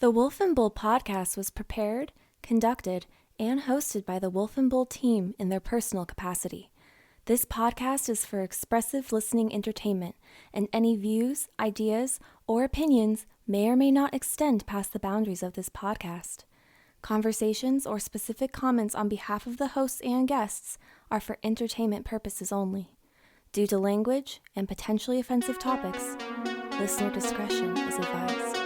The Wolf and Bull podcast was prepared, conducted, and hosted by the Wolf and Bull team in their personal capacity. This podcast is for expressive listening entertainment, and any views, ideas, or opinions may or may not extend past the boundaries of this podcast. Conversations or specific comments on behalf of the hosts and guests are for entertainment purposes only. Due to language and potentially offensive topics, listener discretion is advised.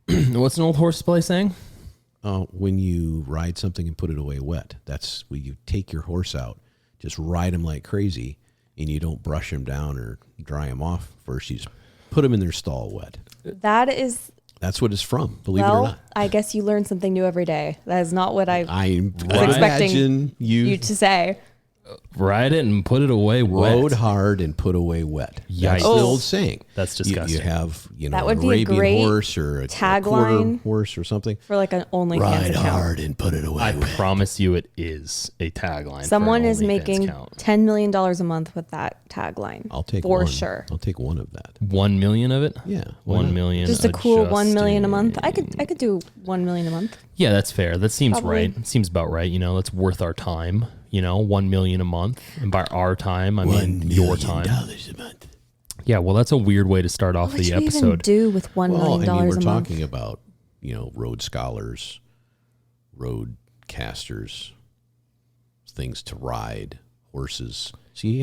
What's an old horseplay saying? When you ride something and put it away wet, that's when you take your horse out, just ride him like crazy, and you don't brush him down or dry him off. First, you just put him in their stall wet. That's what it's from, believe it or not. I guess you learn something new every day. That is not what I was expecting you to say. Ride it and put it away wet. Rode hard and put away wet. Yikes. That's the old saying. That's disgusting. You have, that would an be Arabian a great horse or a quarter tagline horse or something. For like an OnlyFans Ride account. hard and put it away I wet. promise you it is a tagline. Someone for an is OnlyFans making account. $10 million a month with that tagline. I'll take for one. sure. I'll take one of that. 1 million of it? Yeah. 1 million. Just a cool 1 million a month. I adjusting. could do 1 million a month. Yeah, that's fair. That seems Probably. right. It seems about right. That's worth our time. 1 million a month. And by our time, I mean your time. $1 million a month. Yeah, well, that's a weird way to start off What the would you even episode. do with $1 million Well, I mean, we're a month? talking about, road scholars, road casters, things to ride, horses. So you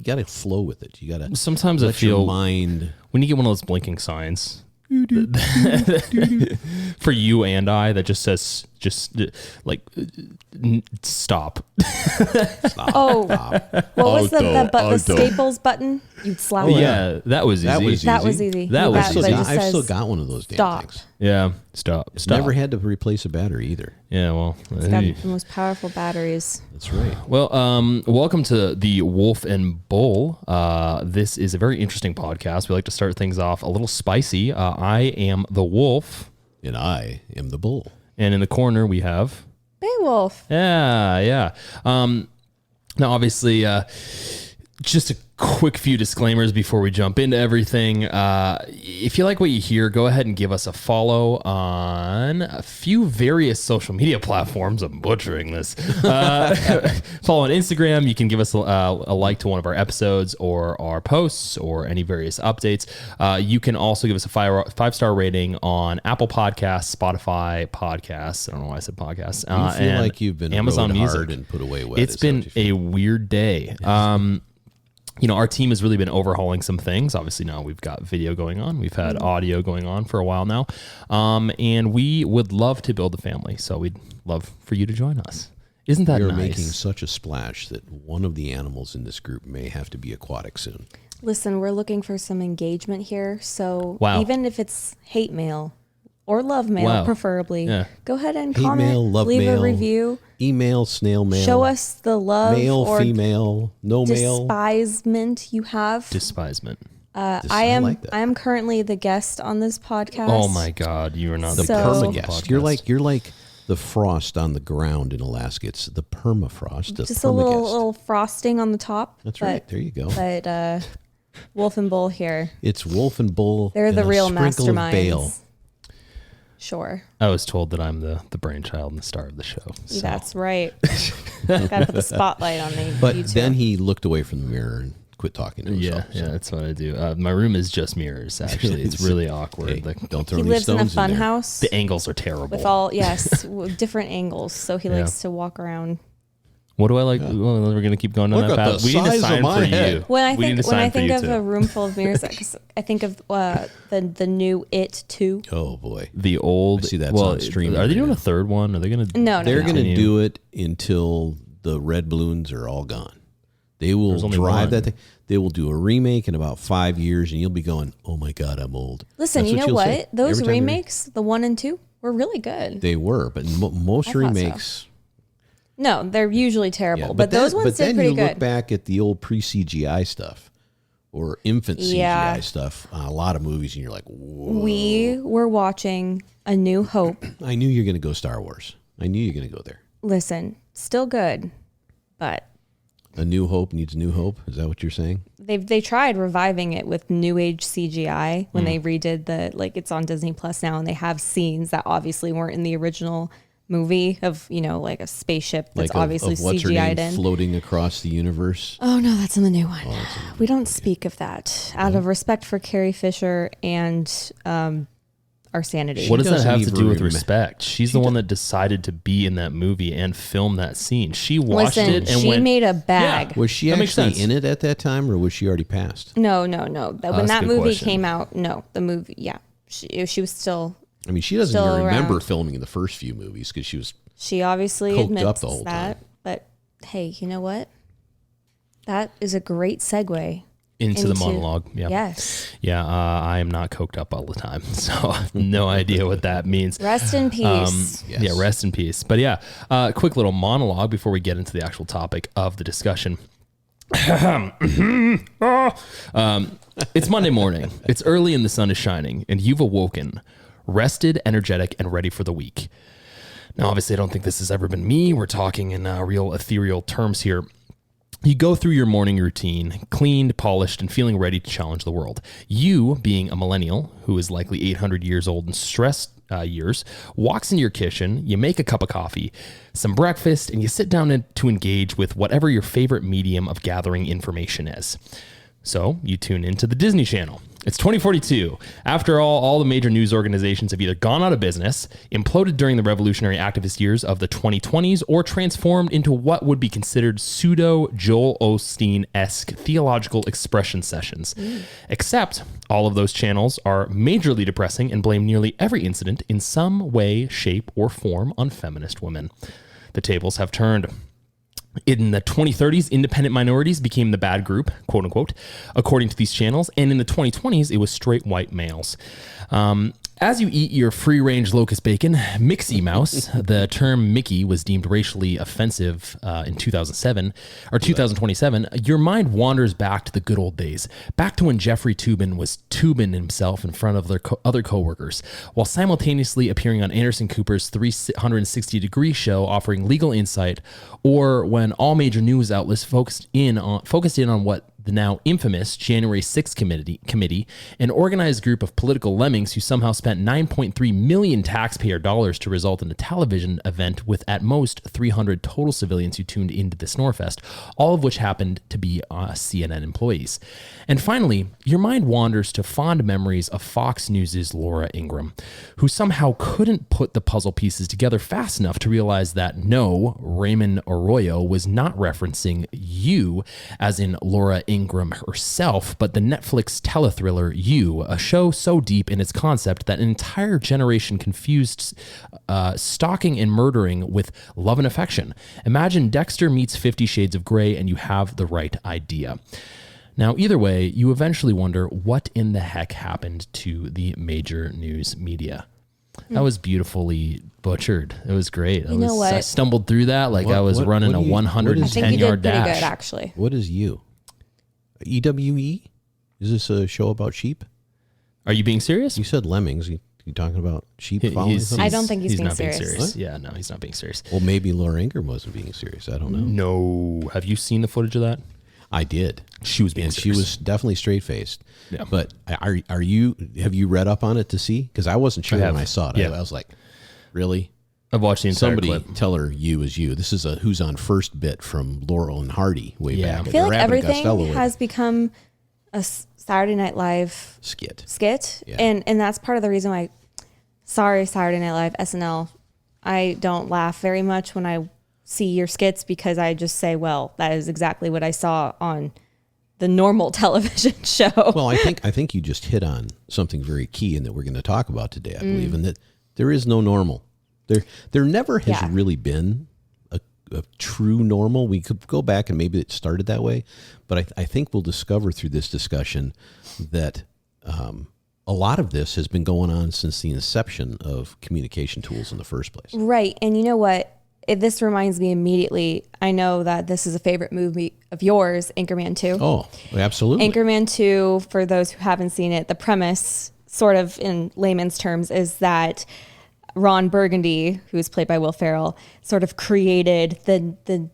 got to flow with it. You got to Sometimes I let your feel mind. when you get one of those blinking signs for you and I that just says stop. Oh, what was the Staples button? You'd slap it. Yeah, that was easy. That was easy. That was but easy. it just I've still says got one of those damn stop. things. Yeah, stop. Never had to replace a battery either. Yeah, well, It's got the most powerful batteries. That's right. well, welcome to the Wolf and Bull. This is a very interesting podcast. We like to start things off a little spicy. I am the wolf, And I am the bull. and in the corner we have Beowulf. Yeah. Now, obviously, just a quick few disclaimers before we jump into everything. If you like what you hear, go ahead and give us a follow on a few various social media platforms. I'm butchering this. Follow on Instagram. You can give us a like to one of our episodes or our posts or any various updates. You can also give us a 5-star rating on Apple Podcasts, Spotify Podcasts. I don't know why I said podcasts. You feel and like you've been Amazon rode Music. hard and put away wet. It's been a weird day. Our team has really been overhauling some things. Obviously, now we've got video going on. We've had audio going on for a while now. And we would love to build a family. So we'd love for you to join us. Isn't that You're nice? making such a splash that one of the animals in this group may have to be aquatic soon. Listen, we're looking for some engagement here. So Wow. even if it's hate mail or love mail, Wow. preferably, Yeah. go ahead and Hate comment, mail, love leave mail, a review, email, snail mail. show us the love male, or female, no mail. despisement you have. Despisement. I I am like that. I am currently the guest on this podcast. Oh my God, you are not The So- perma-guest. You're like the frost on the ground in Alaska. It's the permafrost. The Just a perma-guest. little frosting on the top. That's but, right. There you go. But Wolf and Bull here. It's wolf and bull. They're and the a real sprinkle of bale. masterminds. Sure. I was told that I'm the brainchild and the star of the show. So. That's right. Gotta put the spotlight on me. But you two. then he looked away from the mirror and quit talking to himself. Yeah, that's what I do. My room is just mirrors, actually. It's really awkward. Hey, The, don't throw he any lives in a stones fun there. house the angles are terrible. with all different angles. So he likes to walk around. What do I like? Well, we're going to keep going down Look that at path. the We need a size of sign my for head. you. When I We need think a when I sign for think you of too. a room full of mirrors, 'cause I think of the new It 2. Oh boy. The old. I see that's well, on stream Are right they doing now. a third one? Are they going to? No, They're going to continue? do it until the red balloons are all gone. They will There's only drive one. that thing. They will do a remake in about 5 years, and you'll be going, "Oh my God, I'm old." Listen, That's you know you'll what? say. Those Every time remakes, the 1 and 2, were really good. they were, but most so. remakes. No, they're usually terrible, Yeah, but those ones did pretty you look good. back at the old pre-CGI stuff or infant CGI stuff on a lot of movies, and you're like, "Whoa." We were watching A New Hope. I knew you were going to go Star Wars. I knew you were going to go there. Listen, still good, but A New Hope needs new hope. Is that what you're saying? they tried reviving it with new age CGI when they redid it's on Disney Plus now, and they have scenes that obviously weren't in the original movie of, like a spaceship that's obviously of what's her CGI'd name in. floating across the universe. Oh no, that's in the new one. We don't speak of that out of respect for Carrie Fisher and our sanity. What does that doesn't have to even do with remember. respect? She's the one that decided to be in that movie and film that scene. She watched Listen, it and she went, made a bag. Yeah. Was she That makes actually sense. in it at that time, or was she already passed? No. When that's a that good movie question. came out, no, the movie, yeah, she was still. I mean, she doesn't Still even remember around. filming the first few movies because she was. She obviously Coked admits up the whole that, time. but hey, you know what? That is a great segue into the monologue. Yeah. Yes. Yeah. I am not coked up all the time. So no idea what that means. Rest in peace. Yes. Yeah, rest in peace. But yeah, quick little monologue before we get into the actual topic of the discussion. It's Monday morning. It's early and the sun is shining, and you've awoken, rested, energetic, and ready for the week. Now, obviously, I don't think this has ever been me. We're talking in real ethereal terms here. You go through your morning routine, cleaned, polished, and feeling ready to challenge the world. You, being a millennial who is likely 800 years old and stressed years, walks into your kitchen, you make a cup of coffee, some breakfast, and you sit down to engage with whatever your favorite medium of gathering information is. So you tune into the Disney Channel. It's 2042. After all the major news organizations have either gone out of business, imploded during the revolutionary activist years of the 2020s, or transformed into what would be considered pseudo Joel Osteen-esque theological expression sessions. Except all of those channels are majorly depressing and blame nearly every incident in some way, shape, or form on feminist women. The tables have turned. In the 2030s, independent minorities became the bad group, quote unquote, according to these channels. And in the 2020s, it was straight white males. As you eat your free-range locust bacon, Mixie Mouse, the term Mickey was deemed racially offensive in 2027, your mind wanders back to the good old days, back to when Jeffrey Toobin was tubing himself in front of their other coworkers, while simultaneously appearing on Anderson Cooper's 360-degree show offering legal insight, or when all major news outlets focused in on what the now infamous January 6th committee, an organized group of political lemmings who somehow spent $9.3 million taxpayer dollars to result in a television event with at most 300 total civilians who tuned into the Snorefest, all of which happened to be CNN employees. And finally, your mind wanders to fond memories of Fox News' Laura Ingraham, who somehow couldn't put the puzzle pieces together fast enough to realize that no, Raymond Arroyo was not referencing You, as in Laura Ingraham herself, but the Netflix telethriller You, a show so deep in its concept that an entire generation confused stalking and murdering with love and affection. Imagine Dexter meets 50 Shades of Grey and you have the right idea. Now, either way, you eventually wonder what in the heck happened to the major news media. That was beautifully butchered. It was great. I stumbled through that like I was running a 110-yard pretty dash. good, actually. What is You? EWE? Is this a show about sheep? Are you being serious? You said lemmings. You talking about sheep following something? I don't think he's being not serious. being serious. What? Yeah, no, he's not being serious. Well, maybe Laura Ingraham wasn't being serious. I don't know. No. Have you seen the footage of that? I did. She was being And serious. she was definitely straight-faced. Yeah. But have you read up on it to see? Because I wasn't sure I have. when I saw it. Yeah. I was like, really? I've watched the entire Somebody clip. tell her You is You. This is a Who's on First bit from Laurel and Hardy way Yeah. back. I feel like They're Abbott and Costello everything with has become a Saturday Night Live skit. Yeah. and that's part of the reason why. Sorry, Saturday Night Live, SNL. I don't laugh very much when I see your skits because I just say, well, that is exactly what I saw on the normal television show. Well, I think you just hit on something very key and that we're going to talk about today, I believe, and that there is no normal. There never has really been a true normal. We could go back and maybe it started that way, but I think we'll discover through this discussion that a lot of this has been going on since the inception of communication tools in the first place. Right. And you know what? This reminds me immediately. I know that this is a favorite movie of yours, Anchorman 2. Oh, absolutely. Anchorman 2, for those who haven't seen it, the premise, sort of in layman's terms, is that Ron Burgundy, who's played by Will Ferrell, sort of created the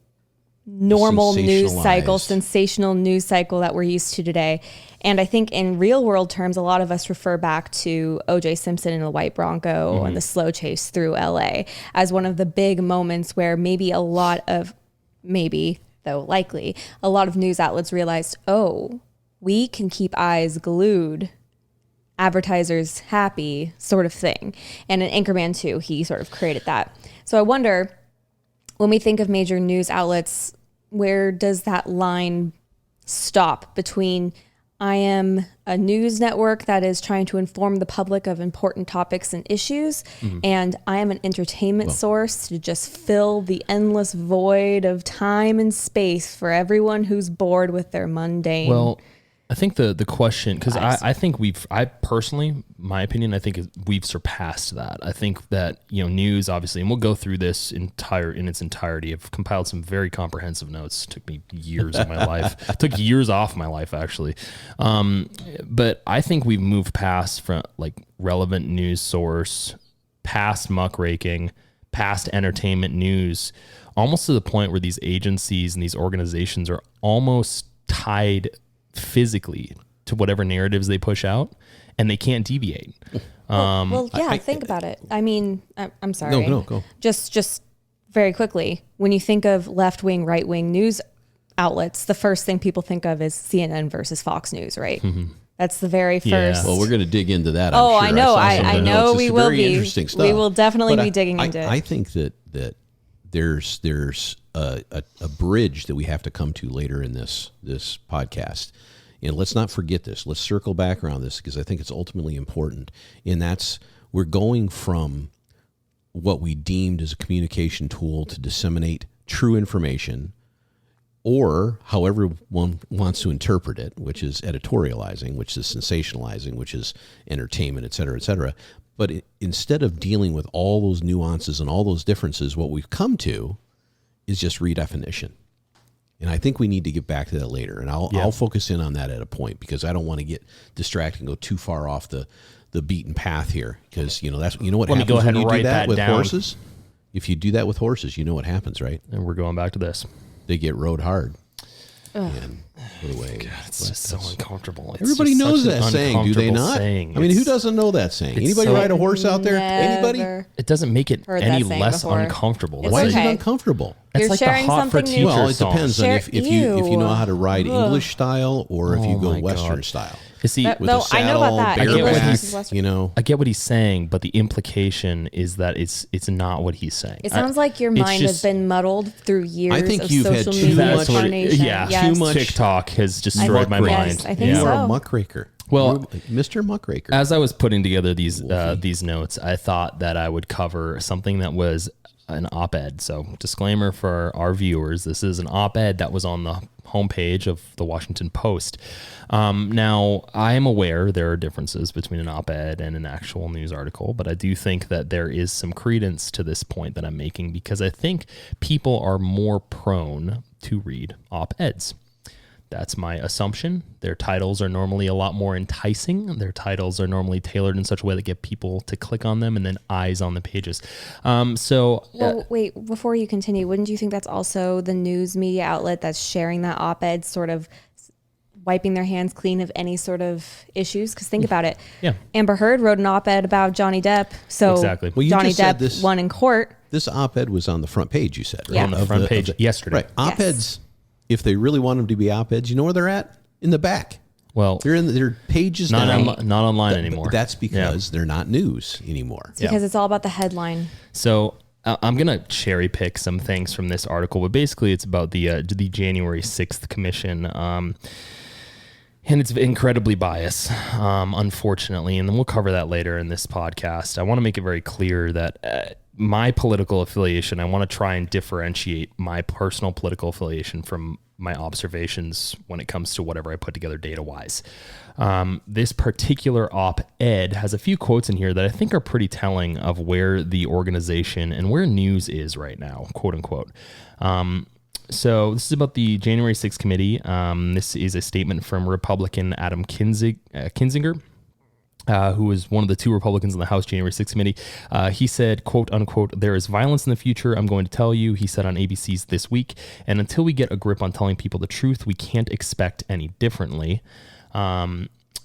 normal news cycle, sensational news cycle that we're used to today. And I think in real world terms, a lot of us refer back to O.J. Simpson and the white Bronco and the slow chase through L.A. as one of the big moments where maybe a lot of news outlets realized, oh, we can keep eyes glued, advertisers happy, sort of thing. And in Anchorman 2, he sort of created that. So I wonder, when we think of major news outlets, where does that line stop between I am a news network that is trying to inform the public of important topics and issues, and I am an entertainment source to just fill the endless void of time and space for everyone who's bored with their mundane. Well, I think the question, because I think I personally, my opinion, I think we've surpassed that. I think that, news, obviously, and we'll go through this in its entirety. I've compiled some very comprehensive notes. It took me years of my life. It took years off my life, actually. But I think we've moved past from relevant news source, past muckraking, past entertainment news, almost to the point where these agencies and these organizations are almost tied physically to whatever narratives they push out, and they can't deviate. Think about it. I mean, I'm sorry. No, go. Just very quickly, when you think of left-wing, right-wing news outlets, the first thing people think of is CNN versus Fox News, right? That's the very first. Yeah. Well, we're going to dig into that. Oh, I'm sure. I know we will be. Interesting stuff. We will definitely But be digging into it. I think that there's a bridge that we have to come to later in this podcast. And let's not forget this. Let's circle back around this because I think it's ultimately important. And that's, we're going from what we deemed as a communication tool to disseminate true information, or however one wants to interpret it, which is editorializing, which is sensationalizing, which is entertainment, et cetera, et cetera. But instead of dealing with all those nuances and all those differences, what we've come to is just redefinition. And I think we need to get back to that later. And I'll focus in on that at a point because I don't want to get distracted and go too far off the beaten path here. Because, that's what Let me happens go ahead when you and do write that with down. horses. If you do that with horses, you know what happens, right? And we're going back to this. They get rode hard. And put away. God, it's just so uncomfortable. It's Everybody just knows such an that saying, do they uncomfortable not? saying. I mean, who doesn't know that saying? Anybody so- ride a horse out there? Anybody? Never. It doesn't make it Heard any that saying less before. uncomfortable. It's Why is it okay. uncomfortable? It's You're like sharing the Hot for something new. Teacher Well, it song. depends on Share- if you know how to ride Ugh. English style or if you Oh go my Western God. style. You see, That- With No, a I know saddle, about that. English bareback, versus Western. I get what he's saying, but the implication is that it's not what he's saying. It sounds like your it's mind has just- been muddled through years I think of you've had social too media much- incarnation. Yeah, Yes. too much TikTok has destroyed my muckraker. mind. Yes, I think You so. are a muckraker. Well, You're Mr. Muckraker. As I was putting together these notes, I thought that I would cover something that was an op-ed. So, disclaimer for our viewers: this is an op-ed that was on the homepage of the Washington Post. Now, I am aware there are differences between an op-ed and an actual news article, but I do think that there is some credence to this point that I'm making because I think people are more prone to read op-eds. That's my assumption. Their titles are normally a lot more enticing. Their titles are normally tailored in such a way that get people to click on them and then eyes on the pages. Well, wait, before you continue, wouldn't you think that's also the news media outlet that's sharing that op-ed sort of wiping their hands clean of any sort of issues? Because think about it. Yeah. Amber Heard wrote an op-ed about Johnny Depp. So Exactly. Well, you Johnny just said Depp this- won in court. This op-ed was on the front page, you said, right? Yeah. on the front page yesterday. Right. Op-eds, if they really want them to be op-eds, you know where they're at? In the back. Well, They're in their pages not down. not online anymore. That's because they're not news anymore. It's because it's all about the headline. So I'm going to cherry pick some things from this article, but basically it's about the January 6th commission. And it's incredibly biased, unfortunately. And then we'll cover that later in this podcast. I want to make it very clear that my political affiliation, I want to try and differentiate my personal political affiliation from my observations when it comes to whatever I put together data-wise. This particular op-ed has a few quotes in here that I think are pretty telling of where the organization and where news is right now, quote unquote. So this is about the January 6th committee. This is a statement from Republican Adam Kinzinger, who was one of the two Republicans in the House January 6th committee. He said, quote unquote, "There is violence in the future. I'm going to tell you," he said on ABC's This Week. "And until we get a grip on telling people the truth, we can't expect any differently."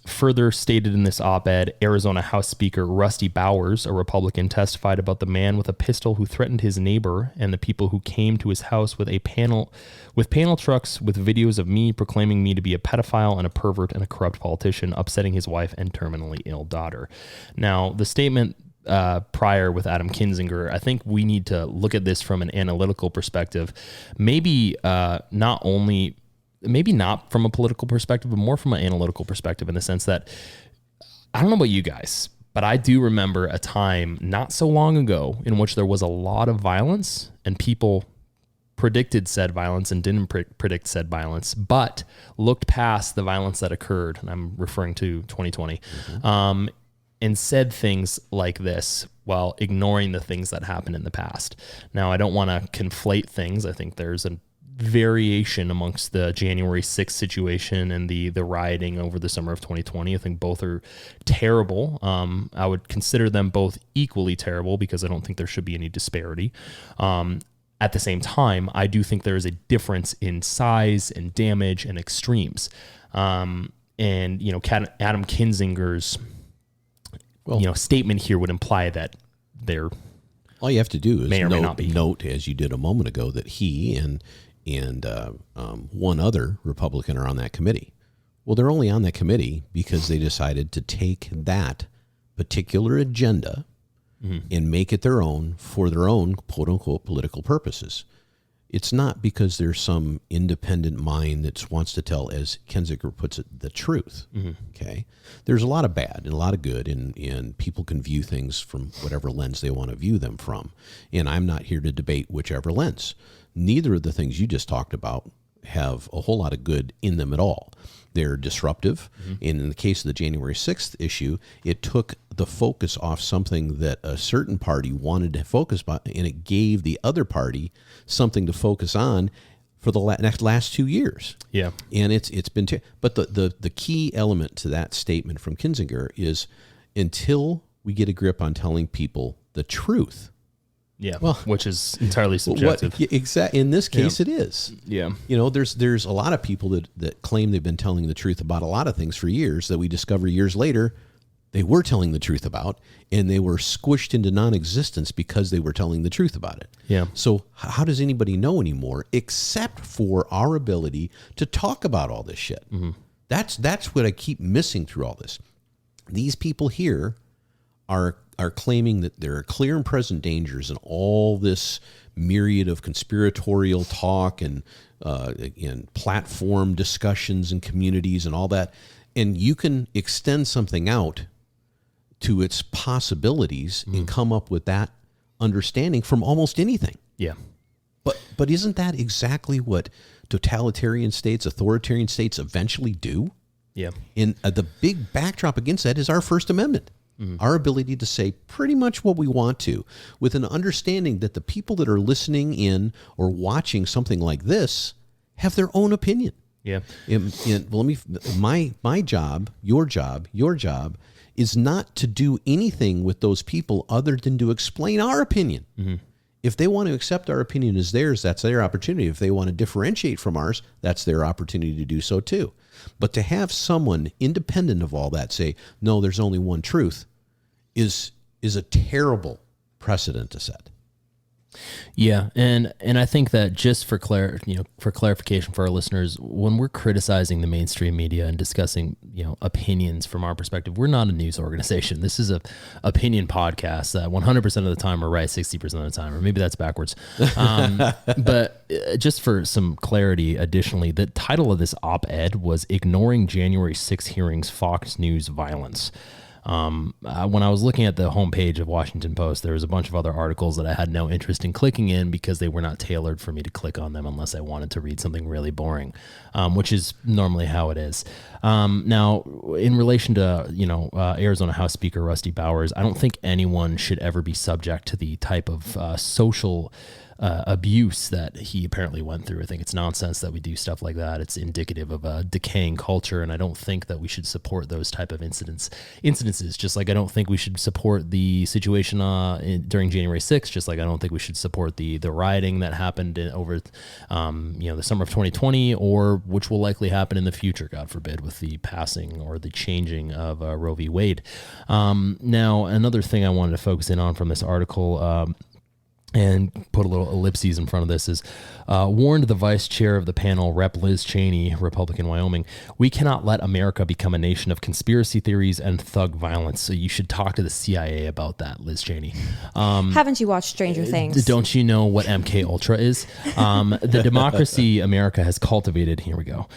Further stated in this op-ed, Arizona House Speaker Rusty Bowers, a Republican, testified about the man with a pistol who threatened his neighbor and the people who came to his house with panel trucks with videos of me proclaiming me to be a pedophile and a pervert and a corrupt politician, upsetting his wife and terminally ill daughter. Now, the statement prior with Adam Kinzinger, I think we need to look at this from an analytical perspective. Maybe not from a political perspective, but more from an analytical perspective, in the sense that, I don't know about you guys, but I do remember a time not so long ago in which there was a lot of violence and people predicted said violence and didn't predict said violence, but looked past the violence that occurred, and I'm referring to 2020, and said things like this while ignoring the things that happened in the past. Now, I don't want to conflate things. I think there's a variation amongst the January 6th situation and the rioting over the summer of 2020. I think both are terrible. I would consider them both equally terrible because I don't think there should be any disparity. At the same time, I do think there is a difference in size and damage and extremes. And, Adam Kinzinger's statement here would imply that they're all you have to do is may or may not be. Note, as you did a moment ago, that he and one other Republican are on that committee. Well, they're only on that committee because they decided to take that particular agenda and make it their own for their own quote-unquote political purposes. It's not because there's some independent mind that wants to tell, as Kinzinger puts it, the truth. Okay, there's a lot of bad and a lot of good, and people can view things from whatever lens they want to view them from. And I'm not here to debate whichever lens. Neither of the things you just talked about have a whole lot of good in them at all. They're disruptive. And in the case of the January 6th issue, it took the focus off something that a certain party wanted to focus on, and it gave the other party something to focus on for the last 2 years. Yeah. And it's been, but the key element to that statement from Kinzinger is, until we get a grip on telling people the truth. Yeah, well, which is entirely subjective. Exactly. In this case, it is. Yeah. There's a lot of people that claim they've been telling the truth about a lot of things for years that we discover years later they were telling the truth about, and they were squished into non-existence because they were telling the truth about it. Yeah. So how does anybody know anymore except for our ability to talk about all this shit? That's what I keep missing through all this. These people here are claiming that there are clear and present dangers in all this myriad of conspiratorial talk and platform discussions and communities and all that. And you can extend something out to its possibilities and come up with that understanding from almost anything. Yeah. But isn't that exactly what totalitarian states, authoritarian states eventually do? Yeah. And the big backdrop against that is our First Amendment. Our ability to say pretty much what we want to, with an understanding that the people that are listening in or watching something like this have their own opinion. Yeah. My job, your job is not to do anything with those people other than to explain our opinion. If they want to accept our opinion as theirs, that's their opportunity. If they want to differentiate from ours, that's their opportunity to do so too. But to have someone independent of all that say, no, there's only one truth, is a terrible precedent to set. Yeah, and I think that just for clarification for our listeners, when we're criticizing the mainstream media and discussing opinions from our perspective, we're not a news organization. This is a opinion podcast that 100% of the time are right 60% of the time, or maybe that's backwards. But just for some clarity, additionally, the title of this op-ed was "Ignoring January 6 Hearings: Fox News Violence." When I was looking at the homepage of Washington Post, there was a bunch of other articles that I had no interest in clicking in because they were not tailored for me to click on them unless I wanted to read something really boring, which is normally how it is. Now, in relation to, Arizona House Speaker Rusty Bowers, I don't think anyone should ever be subject to the type of social abuse that he apparently went through. I think it's nonsense that we do stuff like that. It's indicative of a decaying culture, and I don't think that we should support those type of incidences. Just like I don't think we should support the situation during January 6th. Just like I don't think we should support the rioting that happened over the summer of 2020, or which will likely happen in the future, God forbid, with the passing or the changing of Roe v. Wade. Now, another thing I wanted to focus in on from this article, and put a little ellipses in front of this, is warned the vice chair of the panel, Rep. Liz Cheney, Republican, Wyoming, "We cannot let America become a nation of conspiracy theories and thug violence." So you should talk to the CIA about that, Liz Cheney. Haven't you watched Stranger Things? Don't you know what MK Ultra is? The democracy America has cultivated, here we go,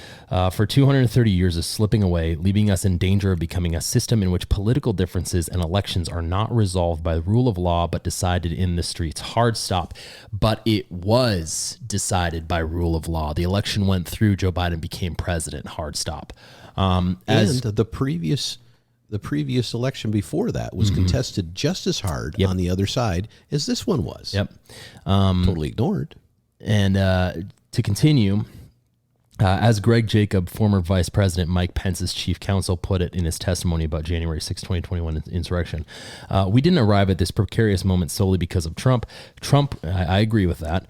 for 230 years is slipping away, leaving us in danger of becoming a system in which political differences and elections are not resolved by the rule of law, but decided in the streets. Hard stop. But it was decided by rule of law. The election went through. Joe Biden became president. Hard stop. And the previous election before that was contested just as hard on the other side as this one was. Yep. Totally ignored. And to continue, as Greg Jacob, former Vice President Mike Pence's chief counsel, put it in his testimony about January 6, 2021 insurrection, "We didn't arrive at this precarious moment solely because of Trump. I agree with that.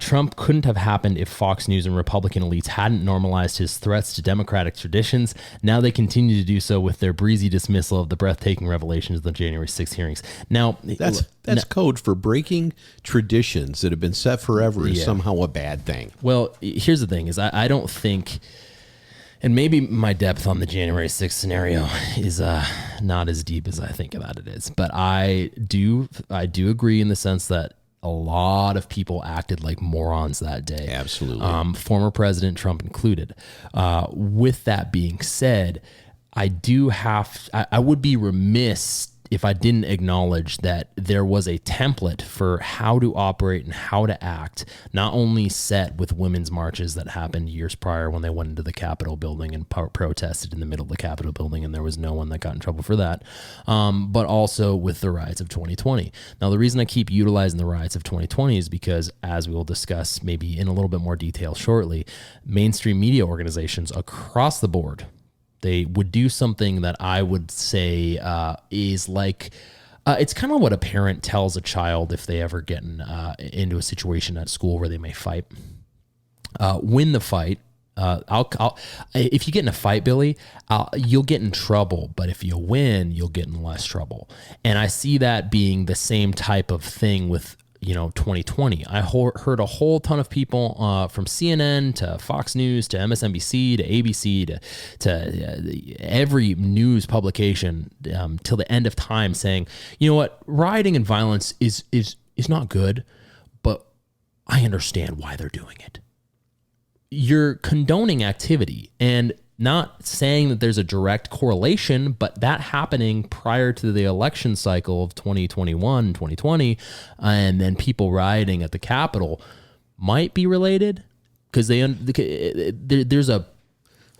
Trump couldn't have happened if Fox News and Republican elites hadn't normalized his threats to democratic traditions. Now they continue to do so with their breezy dismissal of the breathtaking revelations of the January 6 hearings." Now, that's code for breaking traditions that have been set forever is somehow a bad thing. Well, here's the thing: is I don't think, and maybe my depth on the January 6th scenario is not as deep as I think that it is, but I do agree in the sense that a lot of people acted like morons that day. Absolutely. Former President Trump included. With that being said, I would be remiss if I didn't acknowledge that there was a template for how to operate and how to act, not only set with women's marches that happened years prior when they went into the Capitol building and protested in the middle of the Capitol building, and there was no one that got in trouble for that, but also with the riots of 2020. Now, the reason I keep utilizing the riots of 2020 is because, as we will discuss maybe in a little bit more detail shortly, mainstream media organizations across the board, they would do something that I would say is like, it's kind of what a parent tells a child if they ever get into a situation at school where they may fight. Win the fight. If you get in a fight, Billy, you'll get in trouble. But if you win, you'll get in less trouble. And I see that being the same type of thing with 2020. I heard a whole ton of people from CNN to Fox News to MSNBC to ABC to every news publication till the end of time saying, you know what, rioting and violence is not good, but I understand why they're doing it. You're condoning activity and not saying that there's a direct correlation, but that happening prior to the election cycle of 2021, 2020, and then people rioting at the Capitol might be related because there's at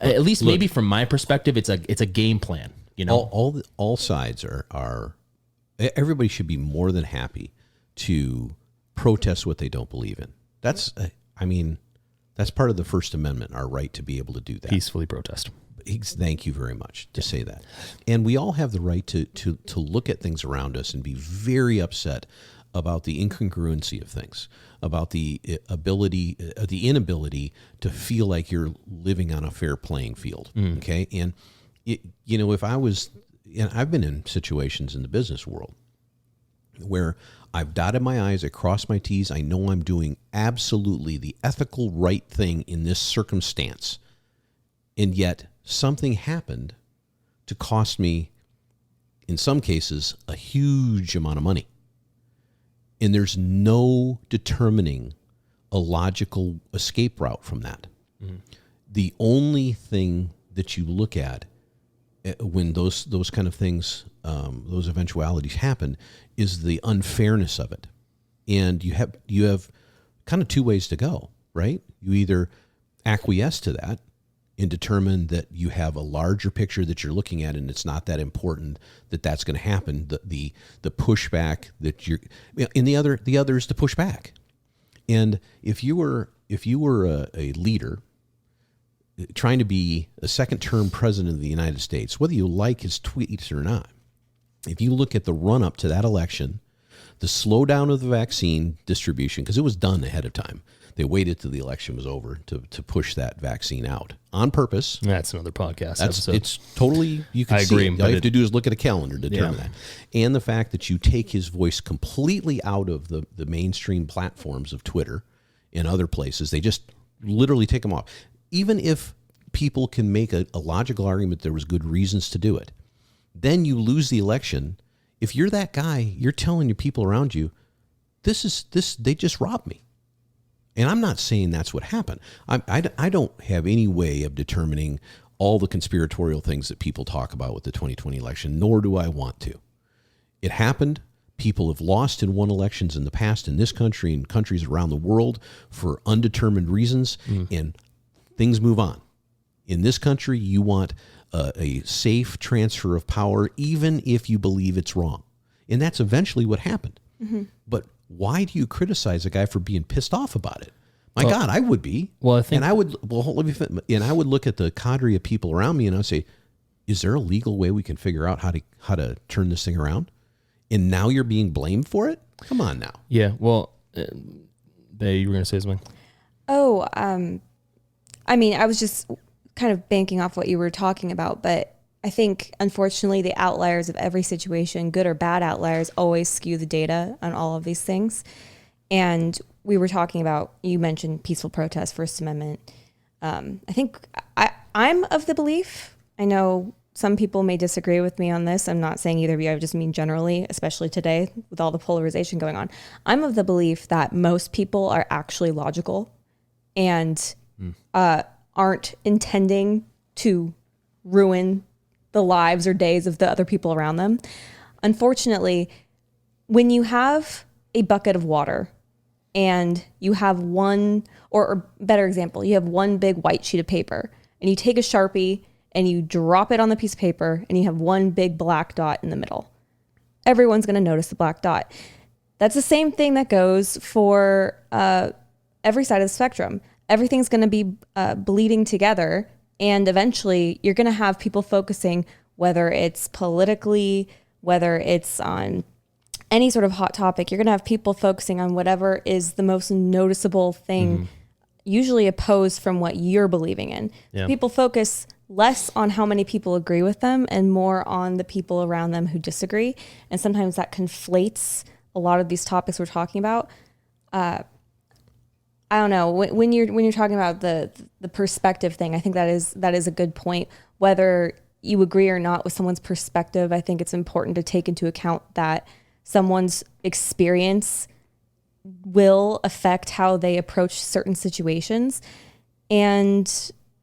least maybe from my perspective, it's a game plan. All sides are everybody should be more than happy to protest what they don't believe in. That's part of the First Amendment, our right to be able to do that. Peacefully protest. Thank you very much to say that. And we all have the right to look at things around us and be very upset about the incongruency of things, about the inability to feel like you're living on a fair playing field. Okay. And I've been in situations in the business world where I've dotted my I's, I crossed my T's. I know I'm doing absolutely the ethical right thing in this circumstance. And yet something happened to cost me, in some cases, a huge amount of money. And there's no determining a logical escape route from that. The only thing that you look at when those kind of things, those eventualities happen, is the unfairness of it. And you have kind of two ways to go, right? You either acquiesce to that and determine that you have a larger picture that you're looking at, and it's not that important that that's going to happen. The pushback that and the other is to push back. And if you were a leader trying to be a second-term president of the United States, whether you like his tweets or not, if you look at the run-up to that election, the slowdown of the vaccine distribution, because it was done ahead of time. They waited till the election was over to push that vaccine out on purpose. That's another podcast episode. It's totally, you can I see agree, it. All but you have to do is look at a calendar to determine that. And the fact that you take his voice completely out of the mainstream platforms of Twitter and other places. They just literally take them off. Even if people can make a logical argument there was good reasons to do it, then you lose the election. If you're that guy, you're telling your people around you, they just robbed me. And I'm not saying that's what happened. I don't have any way of determining all the conspiratorial things that people talk about with the 2020 election, nor do I want to. It happened. People have lost and won elections in the past in this country and countries around the world for undetermined reasons, and things move on. In this country, you want a safe transfer of power, even if you believe it's wrong. And that's eventually what happened. Mm-hmm. But why do you criticize a guy for being pissed off about it? God, I would be. Well, I think, and I would. Well, let me. And I would look at the cadre of people around me, and I would say, "Is there a legal way we can figure out how to turn this thing around?" And now you're being blamed for it. Come on now. Yeah. Well, Bae, you were going to say something. Oh, I mean, I was just kind of banking off what you were talking about, but I think, unfortunately, the outliers of every situation, good or bad outliers, always skew the data on all of these things. And we were talking about, you mentioned peaceful protest, First Amendment. I think I'm of the belief, I know some people may disagree with me on this. I'm not saying either of you, I just mean generally, especially today with all the polarization going on. I'm of the belief that most people are actually logical and aren't intending to ruin the lives or days of the other people around them. Unfortunately, when you have a bucket of water and you have one, or better example, you have one big white sheet of paper and you take a Sharpie and you drop it on the piece of paper and you have one big black dot in the middle, everyone's going to notice the black dot. That's the same thing that goes for every side of the spectrum. Everything's going to be bleeding together. And eventually you're going to have people focusing, whether it's politically, whether it's on any sort of hot topic, you're going to have people focusing on whatever is the most noticeable thing, usually opposed from what you're believing in. Yeah. People focus less on how many people agree with them and more on the people around them who disagree. And sometimes that conflates a lot of these topics we're talking about. I don't know, when you're talking about the perspective thing, I think that is a good point. Whether you agree or not with someone's perspective, I think it's important to take into account that someone's experience will affect how they approach certain situations. And,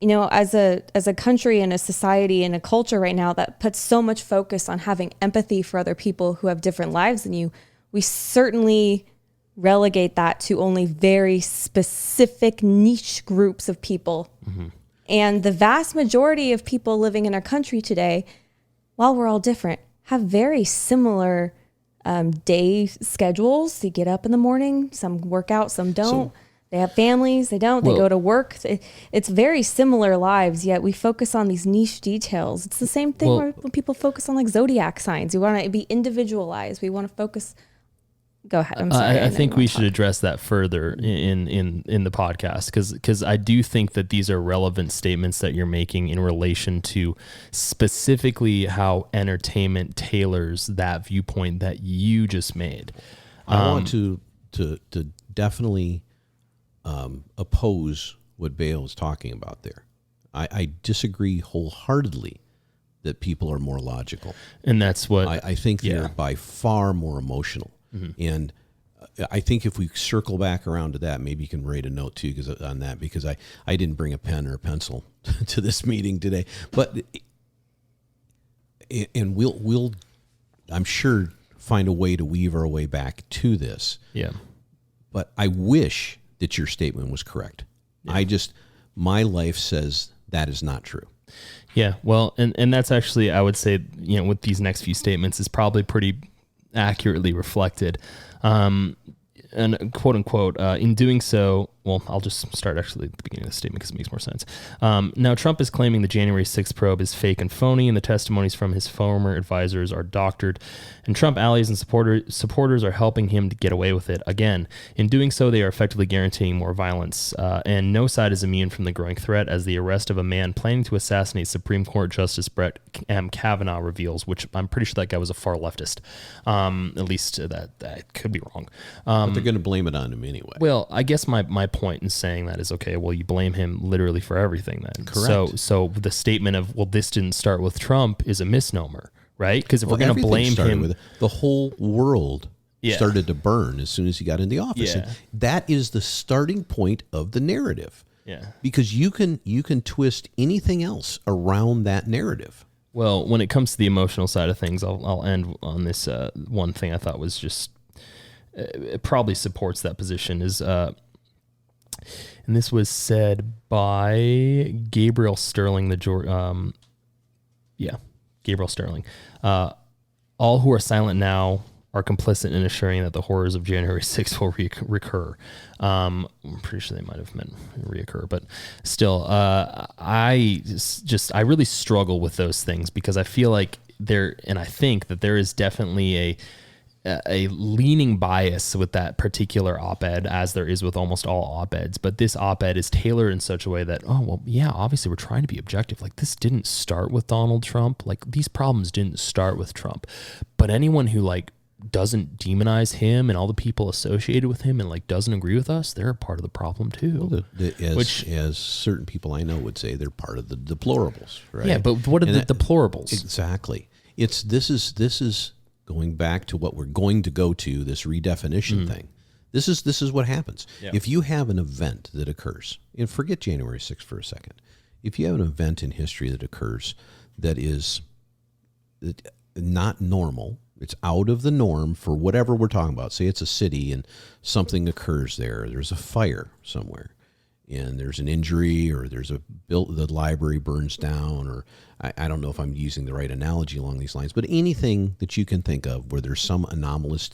you know, as a country and a society and a culture right now that puts so much focus on having empathy for other people who have different lives than you, we certainly relegate that to only very specific niche groups of people. Mm-hmm. And the vast majority of people living in our country today, while we're all different, have very similar day schedules. They get up in the morning, some work out, some don't. They have families, they don't. They go to work. It's very similar lives, yet we focus on these niche details. It's the same thing when people focus on like zodiac signs. We want to be individualized. We want to focus. Go ahead. I'm sorry. I think we should address that further in the podcast because I do think that these are relevant statements that you're making in relation to specifically how entertainment tailors that viewpoint that you just made. I want to definitely oppose what Bale was talking about there. I disagree wholeheartedly that people are more logical. And that's what I think they're by far more emotional. Mm-hmm. And I think if we circle back around to that, maybe you can write a note too on that, because I didn't bring a pen or a pencil to this meeting today. But and we'll I'm sure find a way to weave our way back to this. Yeah. But I wish that your statement was correct. Yeah. My life says that is not true. Yeah. Well, and that's actually, I would say, with these next few statements is probably pretty accurately reflected. And quote unquote, in doing so, well, I'll just start actually at the beginning of the statement because it makes more sense. Now, Trump is claiming the January 6th probe is fake and phony, and the testimonies from his former advisors are doctored, and Trump allies and supporters are helping him to get away with it. Again, in doing so, they are effectively guaranteeing more violence, and no side is immune from the growing threat, as the arrest of a man planning to assassinate Supreme Court Justice Brett Kavanaugh reveals, which I'm pretty sure that guy was a far leftist. At least that could be wrong. But they're going to blame it on him anyway. Well, I guess my point in saying that is, okay, well, you blame him literally for everything then. Correct. So the statement of, well, this didn't start with Trump is a misnomer, right? Because if we're going to blame him, the whole world Yeah. started to burn as soon as he got in the office. Yeah. And that is the starting point of the narrative. Yeah. Because you can twist anything else around that narrative. Well, when it comes to the emotional side of things, I'll end on this one thing I thought was just it probably supports that position is, and this was said by Gabriel Sterling, Gabriel Sterling. All who are silent now are complicit in assuring that the horrors of January 6th will recur. I'm pretty sure they might have meant reoccur, but still, I really struggle with those things because I feel like and I think that there is definitely a leaning bias with that particular op-ed, as there is with almost all op-eds. But this op-ed is tailored in such a way that, oh, well, yeah, obviously we're trying to be objective. Like, this didn't start with Donald Trump. Like, these problems didn't start with Trump. But anyone who, like, doesn't demonize him and all the people associated with him and, like, doesn't agree with us, they're a part of the problem, too. Well, as certain people I know would say, they're part of the deplorables, right? Yeah, but what are the deplorables? Exactly. This is going back to what we're going to go to, this redefinition thing. This is what happens. Yeah. If you have an event that occurs, and forget January 6th for a second, if you have an event in history that occurs that is not normal, it's out of the norm for whatever we're talking about. Say it's a city and something occurs there. There's a fire somewhere, and there's an injury, or the library burns down, or I don't know if I'm using the right analogy along these lines, but anything that you can think of where there's some anomalous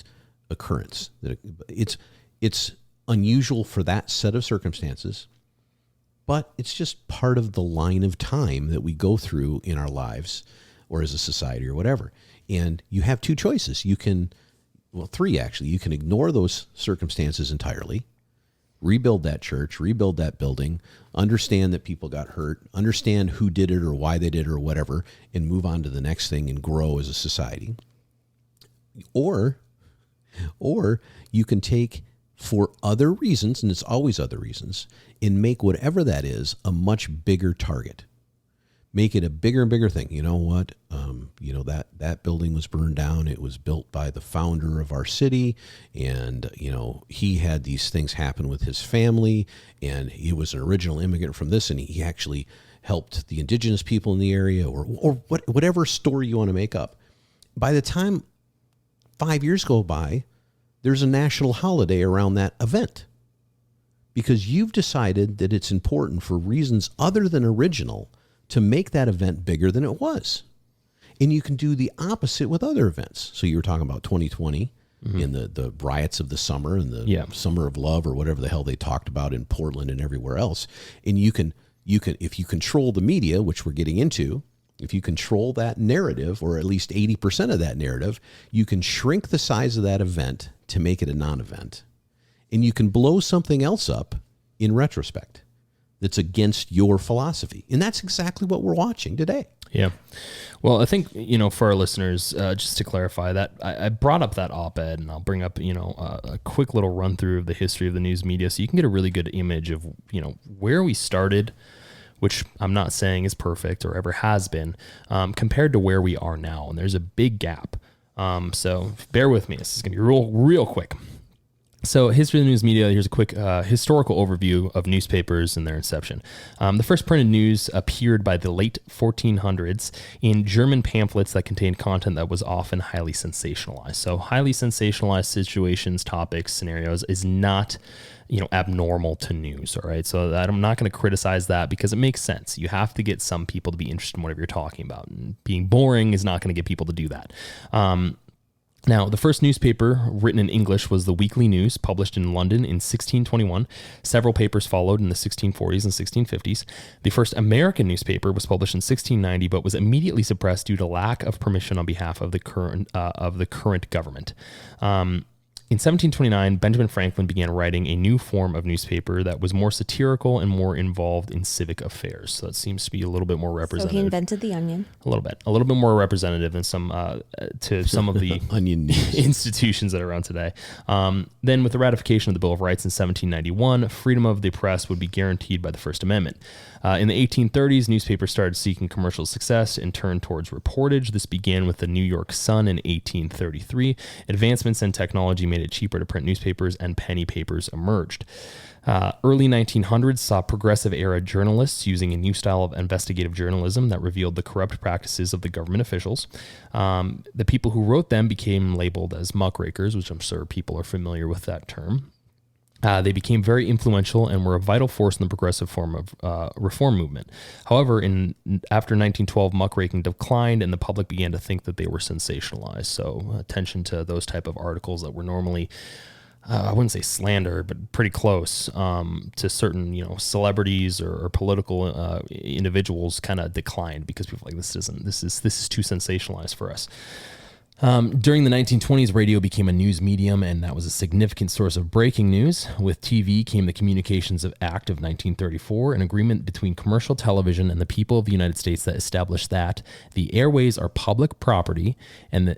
occurrence, that it's unusual for that set of circumstances, but it's just part of the line of time that we go through in our lives or as a society or whatever. And you have two choices. Three actually. You can ignore those circumstances entirely, rebuild that church, rebuild that building, understand that people got hurt, understand who did it or why they did it or whatever, and move on to the next thing and grow as a society. Or you can take, for other reasons, and it's always other reasons, and make whatever that is a much bigger target. Make it a bigger and bigger thing. You know what? That building was burned down. It was built by the founder of our city, and he had these things happen with his family, and he was an original immigrant from this, and he actually helped the indigenous people in the area, or whatever story you want to make up. By the time 5 years go by, there's a national holiday around that event, because you've decided that it's important for reasons other than original to make that event bigger than it was. And you can do the opposite with other events. So you were talking about 2020 in the riots of the summer and the summer of love, or whatever the hell they talked about in Portland and everywhere else. And you can, if you control the media, which we're getting into, if you control that narrative, or at least 80% of that narrative, you can shrink the size of that event to make it a non-event. And you can blow something else up in retrospect that's against your philosophy. And that's exactly what we're watching today. Yeah. Well, I think, for our listeners, just to clarify that, I brought up that op-ed, and I'll bring up, a quick little run through of the history of the news media, so you can get a really good image of, where we started, which I'm not saying is perfect or ever has been, compared to where we are now. And there's a big gap. So bear with me. This is going to be real quick. So history of the news media, here's a quick historical overview of newspapers and their inception. The first printed news appeared by the late 1400s in German pamphlets that contained content that was often highly sensationalized. So highly sensationalized situations, topics, scenarios is not abnormal to news. All right. So I'm not going to criticize that because it makes sense. You have to get some people to be interested in whatever you're talking about. And being boring is not going to get people to do that. Now, the first newspaper written in English was the Weekly News, published in London in 1621. Several papers followed in the 1640s and 1650s. The first American newspaper was published in 1690, but was immediately suppressed due to lack of permission on behalf of the current government. In 1729, Benjamin Franklin began writing a new form of newspaper that was more satirical and more involved in civic affairs. So it seems to be a little bit more representative. So he invented the Onion. A little bit more representative than some of the Onion news institutions that are around today. Then with the ratification of the Bill of Rights in 1791, freedom of the press would be guaranteed by the First Amendment. In the 1830s, newspapers started seeking commercial success and turned towards reportage. This began with the New York Sun in 1833. Advancements in technology made it cheaper to print newspapers, and penny papers emerged. Early 1900s saw progressive era journalists using a new style of investigative journalism that revealed the corrupt practices of the government officials. The people who wrote them became labeled as muckrakers, which I'm sure people are familiar with that term. They became very influential and were a vital force in the progressive form of reform movement. However, after 1912, muckraking declined, and the public began to think that they were sensationalized. So, attention to those type of articles that were normally, I wouldn't say slander, but pretty close to certain, celebrities or political individuals, kind of declined because people were like, this is too sensationalized for us. During the 1920s, radio became a news medium, and that was a significant source of breaking news. With TV came the Communications Act of 1934, an agreement between commercial television and the people of the United States that established that the airways are public property and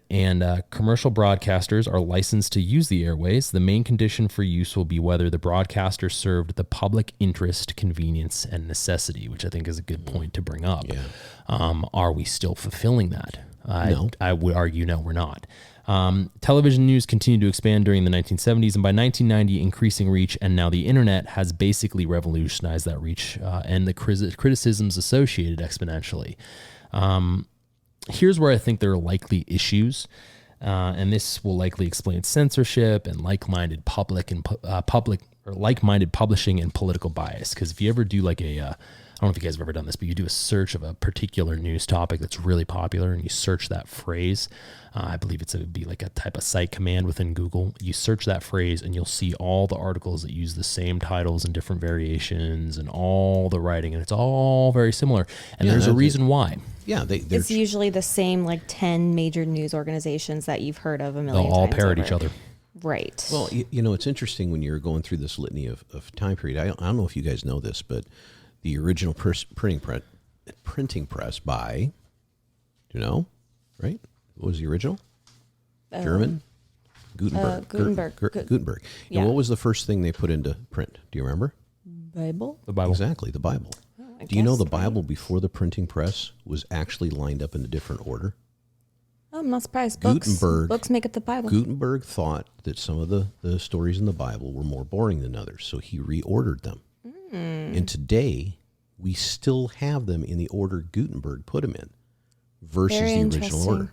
commercial broadcasters are licensed to use the airways. The main condition for use will be whether the broadcaster served the public interest, convenience, and necessity, which I think is a good point to bring up. Yeah. Are we still fulfilling that? No. I would argue no, we're not. Television news continued to expand during the 1970s, and by 1990, increasing reach, and now the internet has basically revolutionized that reach and the criticisms associated exponentially. Here's where I think there are likely issues, and this will likely explain censorship and like-minded like-minded publishing and political bias. Because if you ever do I don't know if you guys have ever done this, but you do a search of a particular news topic that's really popular and you search that phrase. I believe it would be like a type of site command within Google. You search that phrase and you'll see all the articles that use the same titles and different variations and all the writing, and it's all very similar. And there's a reason why. Yeah, it's usually the same 10 major news organizations that you've heard of a million times. They'll all parrot over. each other. Right. Well, it's interesting when you're going through this litany of time period. I don't know if you guys know this, but the original printing press by, right? What was the original? German? Gutenberg. Gutenberg. Yeah. And what was the first thing they put into print? Do you remember? Bible? The Bible. Exactly, the Bible. Do you know the Bible before the printing press was actually lined up in a different order? Oh, I'm not surprised. Books make up the Bible. Gutenberg thought that some of the stories in the Bible were more boring than others, so he reordered them. And today, we still have them in the order Gutenberg put them in versus the original order.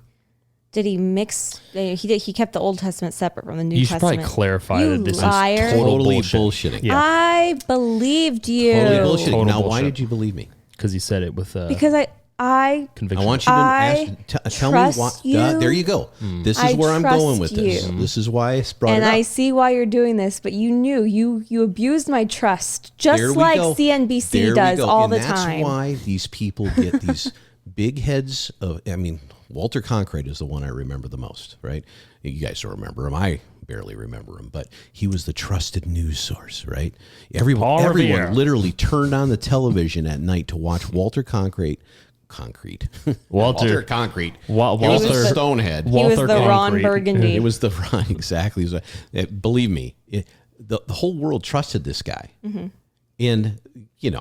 Did he mix? He kept the Old Testament separate from the New Testament. You should probably clarify that this liar. is totally bullshitting. Yeah. I believed you. Totally bullshitting. Total Now, bullshit. why did you believe me? Because you said it with Because I conviction. I want you to tell me why. There you go. This is where I'm going with this. This is why I brought it up. And I see why you're doing this, but you knew you abused my trust, just like CNBC does all the time. That's why these people get these big heads of. I mean, Walter Cronkite is the one I remember the most, right? You guys don't remember him. I barely remember him, but he was the trusted news source, right? Everyone literally turned on the television at night to watch Walter Cronkite. Walter Cronkite. He was a stonehead. He was the Ron Burgundy. It was the Ron, exactly. Believe me, the whole world trusted this guy. Mm-hmm. And,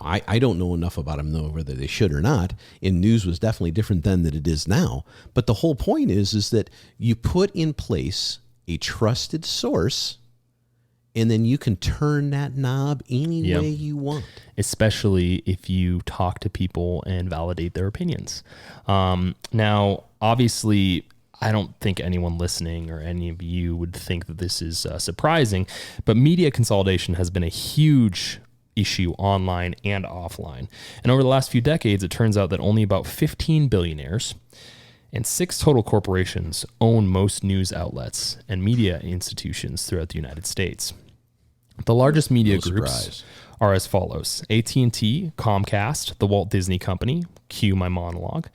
I don't know enough about him to know whether they should or not. And news was definitely different then than it is now. But the whole point is that you put in place a trusted source, And then you can turn that knob any Yep. way you want. Especially if you talk to people and validate their opinions. Now, obviously, I don't think anyone listening or any of you would think that this is surprising, but media consolidation has been a huge issue online and offline. And over the last few decades, it turns out that only about 15 billionaires and 6 total corporations own most news outlets and media institutions throughout the United States. The largest media No groups surprise. are as follows: AT&T, Comcast, the Walt Disney Company, cue my monologue,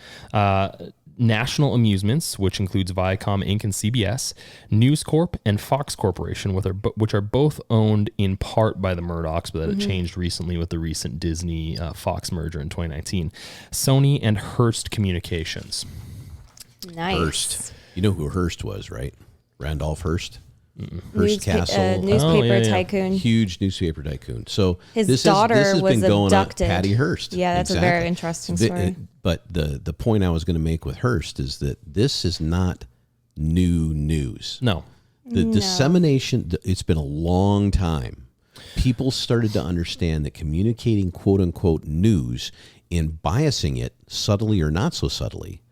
National Amusements, which includes Viacom Inc. and CBS, News Corp, and Fox Corporation, which are both owned in part by the Murdochs, but that it changed recently with the recent Disney Fox merger in 2019. Sony and Hearst Communications. Nice. Hearst. You know who Hearst was, right? Randolph Hearst. Hearst Castle. Newspaper tycoon. Huge newspaper tycoon. So His daughter this has was been going abducted. on. Patty Hearst. Yeah, that's a very interesting story. But the point I was going to make with Hearst is that this is not new news. No. The dissemination, it's been a long time. People started to understand that communicating quote unquote news and biasing it subtly or not so subtly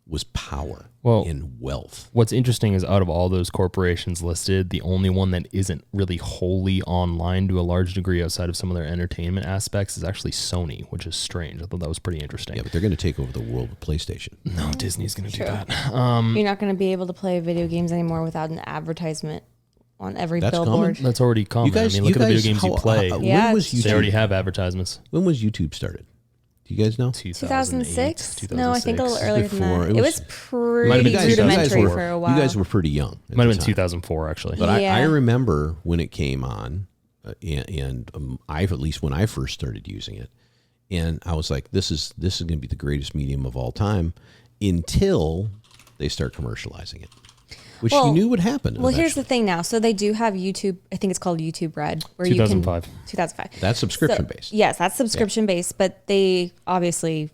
was power and wealth. What's interesting is out of all those corporations listed, the only one that isn't really wholly online to a large degree outside of some of their entertainment aspects is actually Sony, which is strange. I thought that was pretty interesting. Yeah, but they're going to take over the world with PlayStation. No, Disney's going to do that. You're not going to be able to play video games anymore without an advertisement on every billboard. That's already common. You guys- I mean, look you at the guys- video games you how- play. Yeah, when was YouTube? They already have advertisements. When was YouTube started? Do you guys know? 2006? No, I think a little earlier than Before, that. it It was- was pretty been rudimentary were- for a while. You guys were pretty young. It might have been 2004, actually. But Yeah. I remember when it came on, I at least when I first started using it, and I was like, "This is going to be the greatest medium of all time," until they start commercializing it, which you knew would happen. Well, here's the eventually. thing now. So they do have YouTube. I think it's called YouTube Red, where 2005. 2005. That's subscription based. Yes, that's subscription based. But they obviously,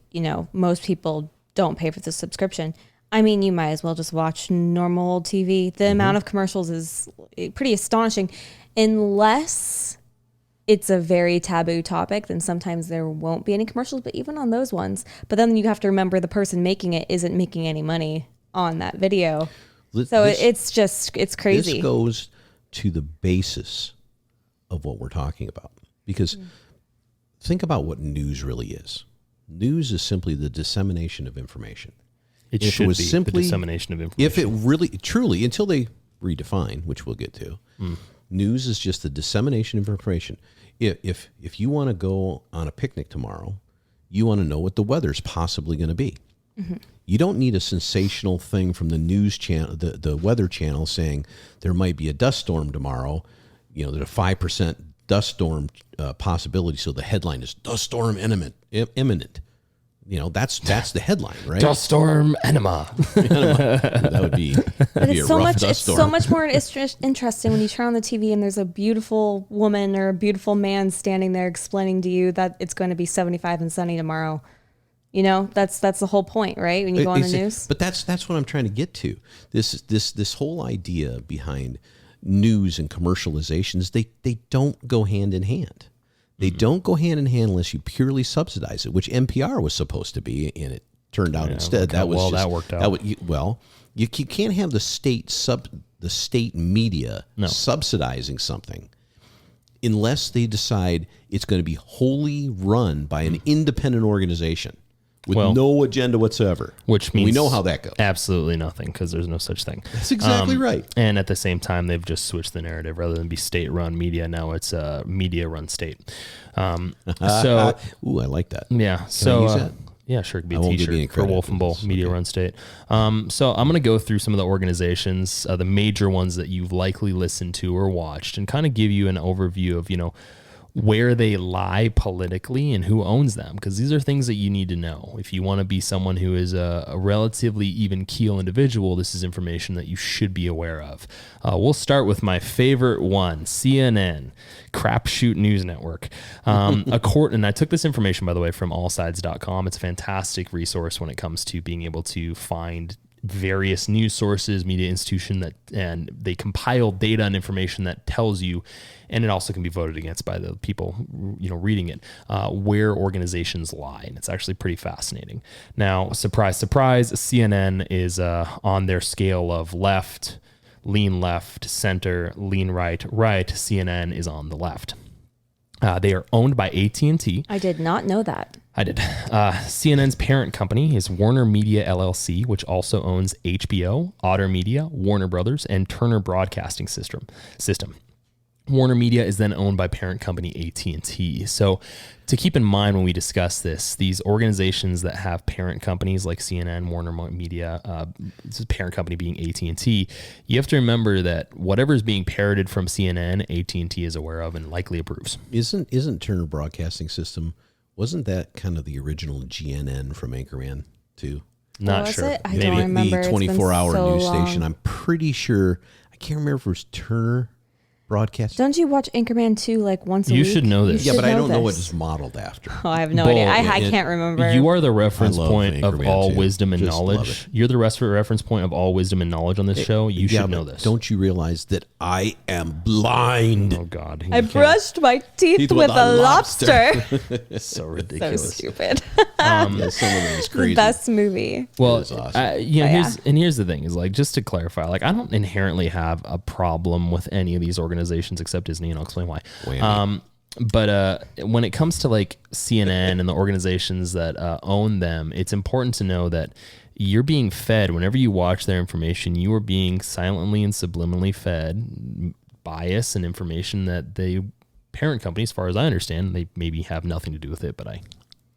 most people don't pay for the subscription. I mean, you might as well just watch normal TV. The amount of commercials is pretty astonishing, unless it's a very taboo topic, then sometimes there won't be any commercials, but even on those ones. But then you have to remember the person making it isn't making any money on that video. So it's crazy. This goes to the basis of what we're talking about. Because think about what news really is. News is simply the dissemination of information. It If should was be simply- the dissemination of information. If it really, truly, until they redefine, which we'll get to, news is just the dissemination of information. If you want to go on a picnic tomorrow, you want to know what the weather's possibly going to be. You don't need a sensational thing from the news channel, the weather channel, saying there might be a dust storm tomorrow. There's a 5% dust storm possibility, so the headline is "Dust storm imminent." That's the headline, right? Dust storm enema. That would be, But be it's a so rough much. dust It's storm. so much more interesting when you turn on the TV and there's a beautiful woman or a beautiful man standing there explaining to you that it's going to be 75 and sunny tomorrow. That's the whole point, right? When you go on the news. But that's what I'm trying to get to. This whole idea behind news and commercializations, they don't go hand in hand. They don't go hand in hand unless you purely subsidize it, which NPR was supposed to be, and it turned out instead that worked out. You can't have the state media subsidizing something unless they decide it's going to be wholly run by an independent organization with no agenda whatsoever. Which means we know how that goes. Absolutely nothing, because there's no such thing. That's exactly right. And at the same time, they've just switched the narrative. Rather than be state-run media, now it's a media-run state. So, ooh, I like that. yeah. Can I use that? Yeah, sure. It could be I a won't give you any T-shirt for credit Wolf for and Bull, this. Media Okay. Run State. So I'm going to go through some of the organizations, the major ones that you've likely listened to or watched, and kind of give you an overview of, where they lie politically and who owns them, because these are things that you need to know. If you want to be someone who is a relatively even keel individual, this is information that you should be aware of. We'll start with my favorite one, CNN, crapshoot news network. And I took this information, by the way, from allsides.com. It's a fantastic resource when it comes to being able to find various news sources, media institution and they compile data and information that tells you, and it also can be voted against by the people, reading it, where organizations lie. And it's actually pretty fascinating. Now, surprise, surprise, CNN is on their scale of lean left, center, lean right. CNN is on the left. They are owned by AT&T. I did not know that. I did. CNN's parent company is Warner Media LLC, which also owns HBO, Otter Media, Warner Brothers, and Turner Broadcasting System. Warner Media is then owned by parent company AT&T. So to keep in mind when we discuss this, these organizations that have parent companies like CNN, Warner Media, this is parent company being AT&T, you have to remember that whatever is being parroted from CNN, AT&T is aware of and likely approves. Isn't Turner Broadcasting System, wasn't that kind of the original GNN from Anchorman too? Not was sure. it? I don't remember. The 24-hour news station. I'm pretty sure. I can't remember if it was Turner Broadcasting. Don't you watch Anchorman 2 like once a week? You should know this. Yeah, but I don't know what this. it's modeled after. Oh, I have no idea. I can't remember. You are the reference I love point of Anchorman all too. wisdom and Just love knowledge. it. You're the reference point of all wisdom and knowledge on this show. You should know but this. Don't you realize that I am blind? Oh, God. I brushed my teeth with a lobster. So So ridiculous. stupid. Yeah, some of it is crazy. The best movie. Well, It was awesome. here's the thing is like, just to clarify, like I don't inherently have a problem with any of these organizations except Disney, and I'll explain why. But when it comes to like CNN and the organizations that own them, it's important to know that you're being fed, whenever you watch their information, you are being silently and subliminally fed bias and information that they parent company, as far as I understand, they maybe have nothing to do with it, but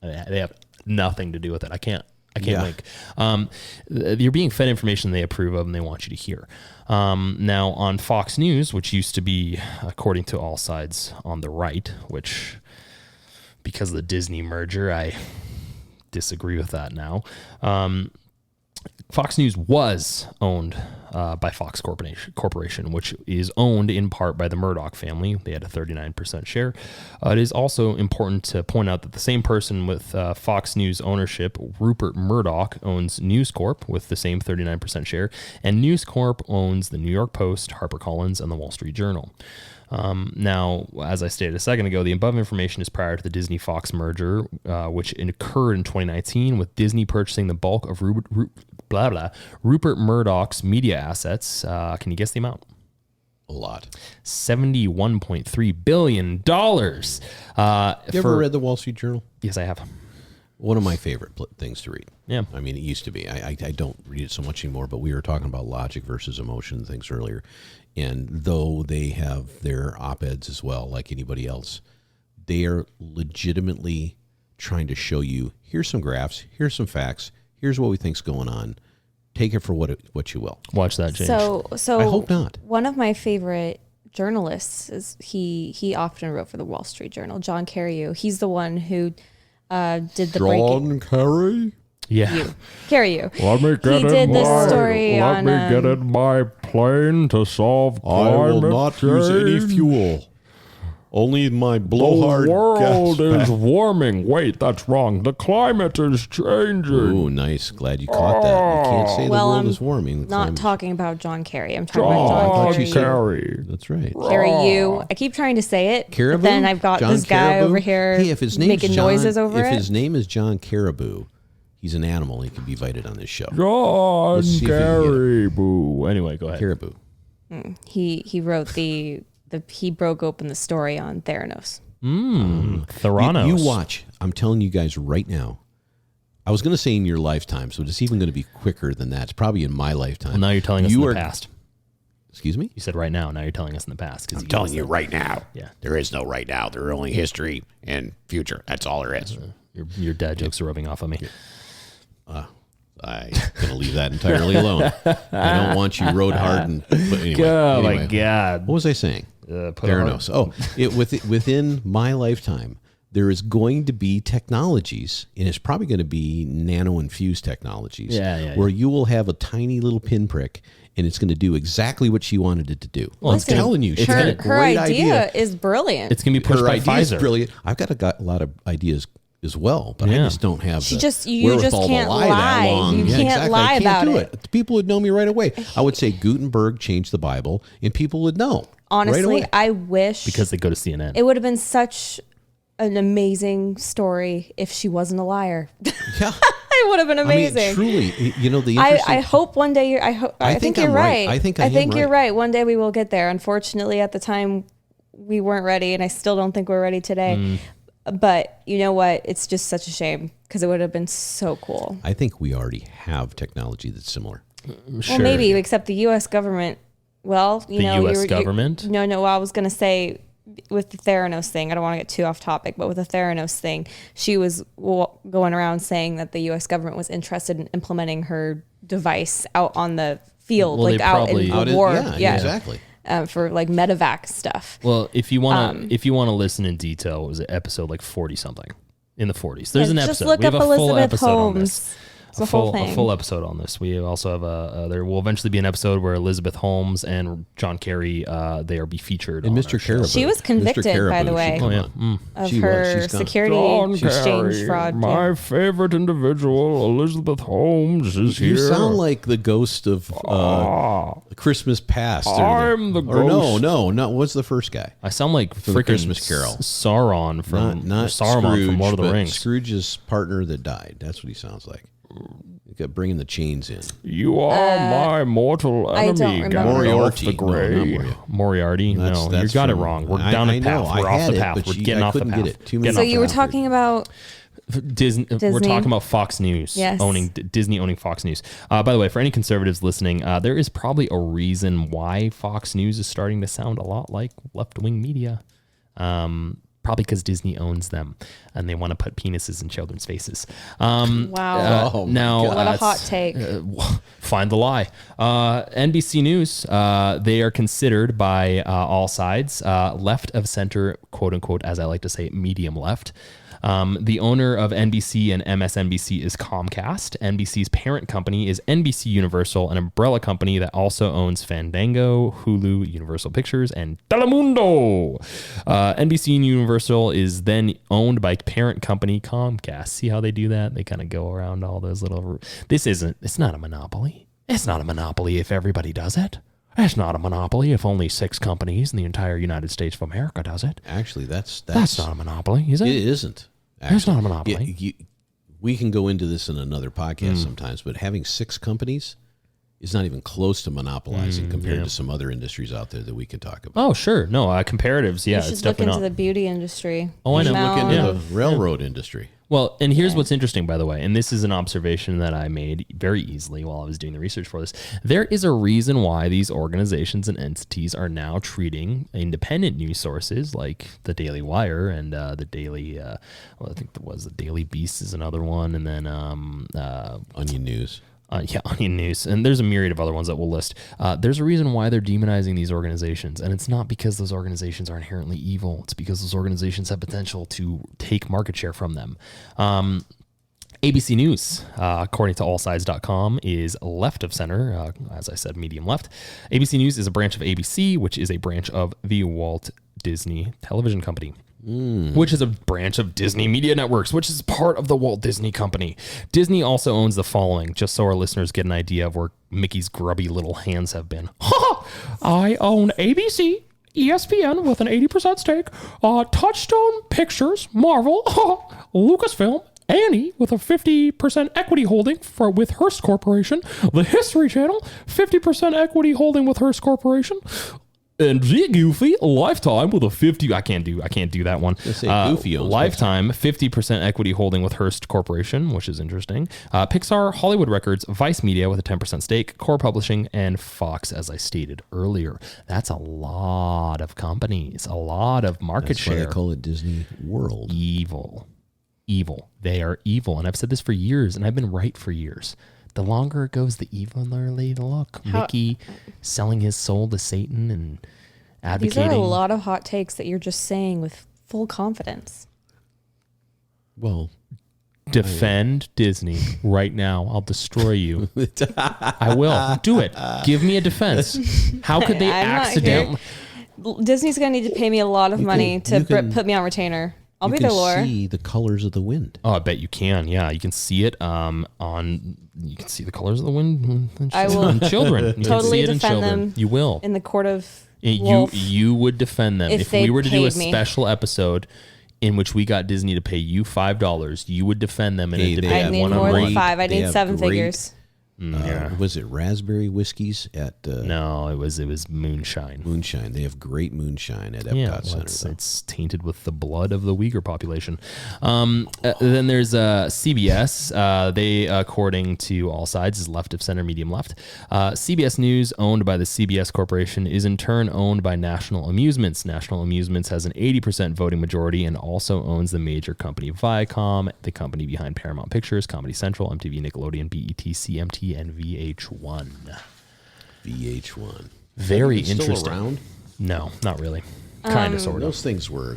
they have nothing to do with it. I can't link. You're being fed information they approve of and they want you to hear. Now on Fox News, which used to be, according to all sides, on the right, which because of the Disney merger, I disagree with that now. Fox News was owned by Fox Corporation, which is owned in part by the Murdoch family. They had a 39% share. It is also important to point out that the same person with Fox News ownership, Rupert Murdoch, owns News Corp with the same 39% share, and News Corp owns the New York Post, HarperCollins, and the Wall Street Journal. Now, as I stated a second ago, the above information is prior to the Disney-Fox merger, which occurred in 2019 with Disney purchasing the bulk of Rupert Murdoch's media assets. Can you guess the amount? A lot. $71.3 billion. You ever read the Wall Street Journal? Yes, I have. One of my favorite things to read. Yeah. I mean, it used to be. I don't read it so much anymore, but we were talking about logic versus emotion and things earlier. And though they have their op-eds as well, like anybody else, they are legitimately trying to show you, here's some graphs, here's some facts, here's what we think's going on. Take it for what you will. Watch that change. So I hope not. One of my favorite journalists is he often wrote for the Wall Street Journal, John Carreyrou. He's the one who did the breaking. Carey? Yeah. Carreyrou. Let me get He did this story on. get in my plane to solve climate I will not change. use any fuel. Only my The blowhard world gas is warming. Wait, that's wrong. The climate is changing. Ooh, nice. Glad you caught that. You can't say Well, the world I'm is warming. The Not climate- talking about John Kerry. I'm talking about John John Kerry. Kerry. That's right. Carreyrou. I keep trying to say it, Caribou? but then I've got John this guy Caribou? over here Hey, if his name's making John, noises over if it. his name is John Caribou, he's an animal. He can be invited on this show. John Let's see if we can get it. Kerry. Boo. Anyway, go ahead. Caribou. He wrote he broke open the story on Theranos. Theranos. You watch. I'm telling you guys right now. I was going to say in your lifetime, so it's even going to be quicker than that. It's probably in my lifetime. Well, now you're telling us in the past. Excuse me? You said right now. Now you're telling us in the past. I'm telling you right now. Yeah. There is no right now. There are only history and future. That's all there is. Your dad jokes are rubbing off on me. I'm going to leave that entirely alone. I don't want you rode hard. But anyway, Oh, my anyway. God. What was I saying? Theranos. Oh, within my lifetime, there is going to be technologies, and it's probably going to be nano-infused technologies, where you will have a tiny little pinprick, and it's going to do exactly what she wanted it to do. Well, Listen, I'm telling you, she's got a her great idea is brilliant. It's going to be pushed Her by idea is Pfizer. brilliant. I've got a lot of ideas as well, but I Yeah. just don't have You the just wherewithal to can't lie lie. that long. You Yeah, can't exactly. lie I can't about do it. People would know me right away. I would say Gutenberg changed the Bible, and people would know. right Honestly, away. I wish Because they go to CNN. it would have been such an amazing story if she wasn't a liar. Yeah. It would have been amazing. I mean, truly, you know, the I interesting. hope one day you're. I think you're I'm right. I think I am you're right. right. One day we will get there. Unfortunately, at the time, we weren't ready, and I still don't think we're ready today. But you know what? It's just such a shame because it would have been so cool. I think we already have technology that's similar. Sure. Well, maybe except the U.S. government. Well, The US government? No. Well, I was going to say with the Theranos thing. I don't want to get too off topic, but with the Theranos thing, she was going around saying that the U.S. government was interested in implementing her device out on the field, Well, like they out in probably- the war. Yeah, exactly. For like medevac stuff. Well, if you want to listen in detail, it was episode like 40 something in the 40s. There's an episode. Just look We have up a full Elizabeth episode on this. Holmes. It's a whole thing. A full episode on this. We also have there will eventually be an episode where Elizabeth Holmes and John Kerry they are be featured. And on Mr. our show. Caribou. She was convicted, Mr. by the Caribou, way. she Oh come yeah. on. Of She her was. She's gone. security John exchange Kerry, fraud. my favorite individual, Elizabeth Holmes, is You here. sound like the ghost of Christmas Past. I'm the ghost. No. What's the first guy? I sound like the freaking Christmas Carol. Sauron from Not Saruman Scrooge, from Lord of the but Rings. Scrooge's partner that died. That's what he sounds like. You got bringing the chains in. You are my mortal I don't enemy, remember. Gandalf Moriarty. the No, not Grey. Moriarty. Moriarty? No, you got it from- wrong. We're down I a know. path. We're I off had the it, path. but We're she- getting I off the couldn't path. get it. Too Getting many So off you the were path. talking about Disney. We're Disney. talking about Fox News. Yes. Disney owning Fox News. By the way, for any conservatives listening, there is probably a reason why Fox News is starting to sound a lot like left-wing media. Probably because Disney owns them and they want to put penises in children's faces. wow. Oh, my Now, God. What a it's- hot take. Find the lie. NBC News, they are considered by all sides left of center, quote unquote, as I like to say, medium left. The owner of NBC and MSNBC is Comcast. NBC's parent company is NBC Universal, an umbrella company that also owns Fandango, Hulu, Universal Pictures, and Telemundo. NBC Universal is then owned by parent company Comcast. See how they do that? They kind of go around all those little... It's not a monopoly. It's not a monopoly if everybody does it. It's not a monopoly if only 6 companies in the entire United States of America does it. Actually, that's That's not a monopoly, is it? It isn't. It's not a Actually. monopoly. We can go into this in another podcast sometimes, but having 6 companies is not even close to monopolizing compared to some other industries out there that we can talk about. Oh, sure. No, comparatives. Yeah, You should it's look definitely into not. the beauty industry. Oh, I know. Look into Yeah. the railroad industry. Well, and here's what's interesting, by the way, and this is an observation that I made very easily while I was doing the research for this. There is a reason why these organizations and entities are now treating independent news sources like the Daily Wire and the Daily, I think there was the Daily Beast is another one, and then Onion News. Onion News, and there's a myriad of other ones that we'll list. There's a reason why they're demonizing these organizations, and it's not because those organizations are inherently evil. It's because those organizations have potential to take market share from them. ABC News, according to allsides.com, is left of center, as I said, medium left. ABC News is a branch of ABC, which is a branch of the Walt Disney Television Company. Which is a branch of Disney Media Networks, which is part of the Walt Disney Company. Disney also owns the following, just so our listeners get an idea of where Mickey's grubby little hands have been. I own ABC, ESPN with an 80% stake, Touchstone Pictures, Marvel, Lucasfilm, Annie with a 50% equity holding with Hearst Corporation, the History Channel, 50% equity holding with Hearst Corporation, And Goofy, Lifetime with a 50. I can't do that one. Let's say Goofy owns Lifetime, 50% equity holding with Hearst Corporation, which is interesting. Pixar, Hollywood Records, Vice Media with a 10% stake, Core Publishing, and Fox, as I stated earlier. That's a lot of companies, a lot of market That's why share. they call it Disney World. Evil. They are evil. And I've said this for years, and I've been right for years. The longer it goes, the eviler they look. Mickey selling his soul to Satan and advocating. These are a lot of hot takes that you're just saying with full confidence. Well, Defend Disney right now. I'll destroy you. I will. Do it. Give me a defense. How could they I'm not accidentally... Disney's going to need to pay me a lot of money to you can- put me on retainer. I'll you be can there, Laura. see the colors of the wind. Oh, I bet you can. Yeah, you can see it you can see the colors of the wind I will in children. You totally can see it in defend children. them You will. in the court of wolf. You would defend them. If If they we were to do a paid me. special episode in which we got Disney to pay you $5, you would defend them in Hey, a they debate. I need more one-on-one. than 5. I They need have 7 great- figures. Was it raspberry whiskeys at No, it was moonshine. Moonshine? They have great moonshine at Epcot Yeah, well, Center. it's tainted with the blood of the Uyghur population. Then there's CBS. They, according to all sides, is left of center, medium left. CBS News, owned by the CBS Corporation, is in turn owned by National Amusements. National Amusements has an 80% voting majority and also owns the major company Viacom, the company behind Paramount Pictures, Comedy Central, MTV, Nickelodeon, BET, CMT, and VH1. VH1. Very Is it still interesting. around? No, not really. Kind of, sort of. Those things were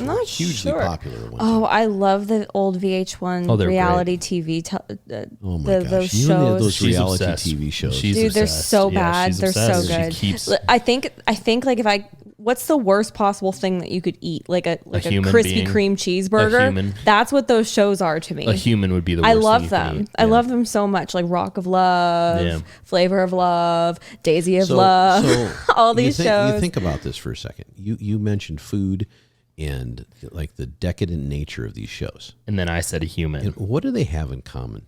Not hugely sure. popular. At one Oh, time. I love the old VH1 Oh, they're reality TV. Oh my gosh! Those You and shows. those She's reality obsessed. TV shows. She's Dude, they're obsessed. so Yeah, bad. she's They're so obsessed. good. She keeps I think like what's the worst possible thing that you could eat? Like a human Krispy being. Kreme cheeseburger. A human. That's what those shows are to me. a human would be the worst I thing love you can them. eat. I Yeah. love them so much. Like Rock of Love, Yeah. Flavor of Love, Daisy of Love, all these shows. You think about this for a second. You mentioned food and like the decadent nature of these shows. And then I said a human. And what do they have in common?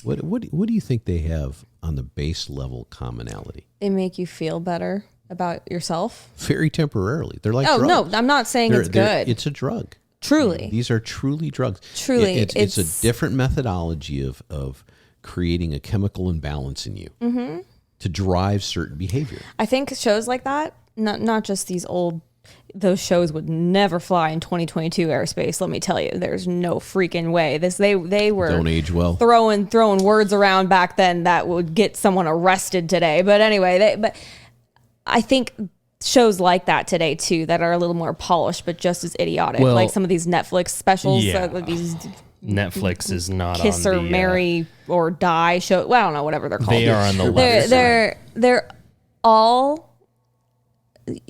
What do you think they have on the base level commonality? They make you feel better about yourself. Very temporarily. They're like Oh drugs. no, I'm not saying it's good. It's a drug. Truly. These are truly drugs. Truly, It's a different methodology of creating a chemical imbalance in you to drive certain behavior. I think shows like that, not just these old, those shows would never fly in 2022 airspace. Let me tell you, there's no freaking way. They were Don't age well. throwing words around back then that would get someone arrested today. But anyway, but I think shows like that today too that are a little more polished but just as idiotic, Well, like some of these Netflix specials, yeah. like these Netflix is not Kiss on or the, Marry or Die show. Well, I don't know, whatever they're called. They are on the left side. They're all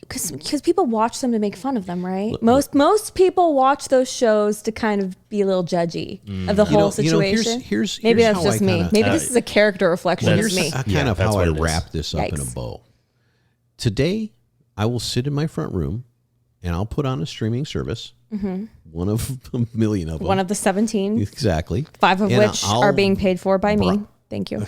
because people watch them to make fun of them, right? Most people watch those shows to kind of be a little judgy of the whole situation. here's Maybe that's how just I me. kinda- Maybe this is a character reflection of Here's me. kind of that's how I what it is. wrap this up in a Yikes. bow. Today, I will sit in my front room and I'll put on a streaming service, one of a million of them. One of the 17, Exactly. 5 of And which are being paid for by me. bro- Thank you.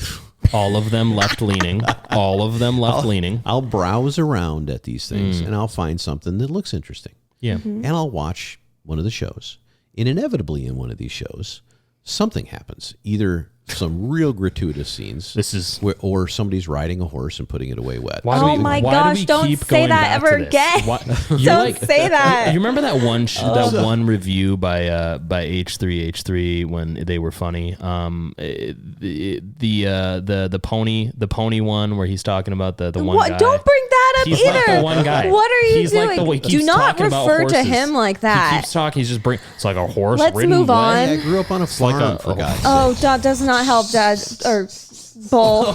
All of them left leaning. All of them left leaning. I'll browse around at these things and I'll find something that looks interesting. Yeah. And I'll watch one of the shows. And inevitably in one of these shows, something happens. Either some real gratuitous scenes This is or somebody's riding a horse and putting it away wet. why do Oh we- my why do gosh, we don't keep say going that back to ever this? again. Why- Don't you're say that. You remember that one that one review by H3H3 when they were funny? The pony one where he's talking about the one What? guy. Don't bring that up He's either. like the one guy. What are you He's doing? like the way he Do keeps not talking about refer to horses. him like that. He keeps talking. He's just it's like a horse. Let's ridden move way. on. Hey, I grew up on a farm, like for God's sake. Oh, that does not help, Dad. Or Bull.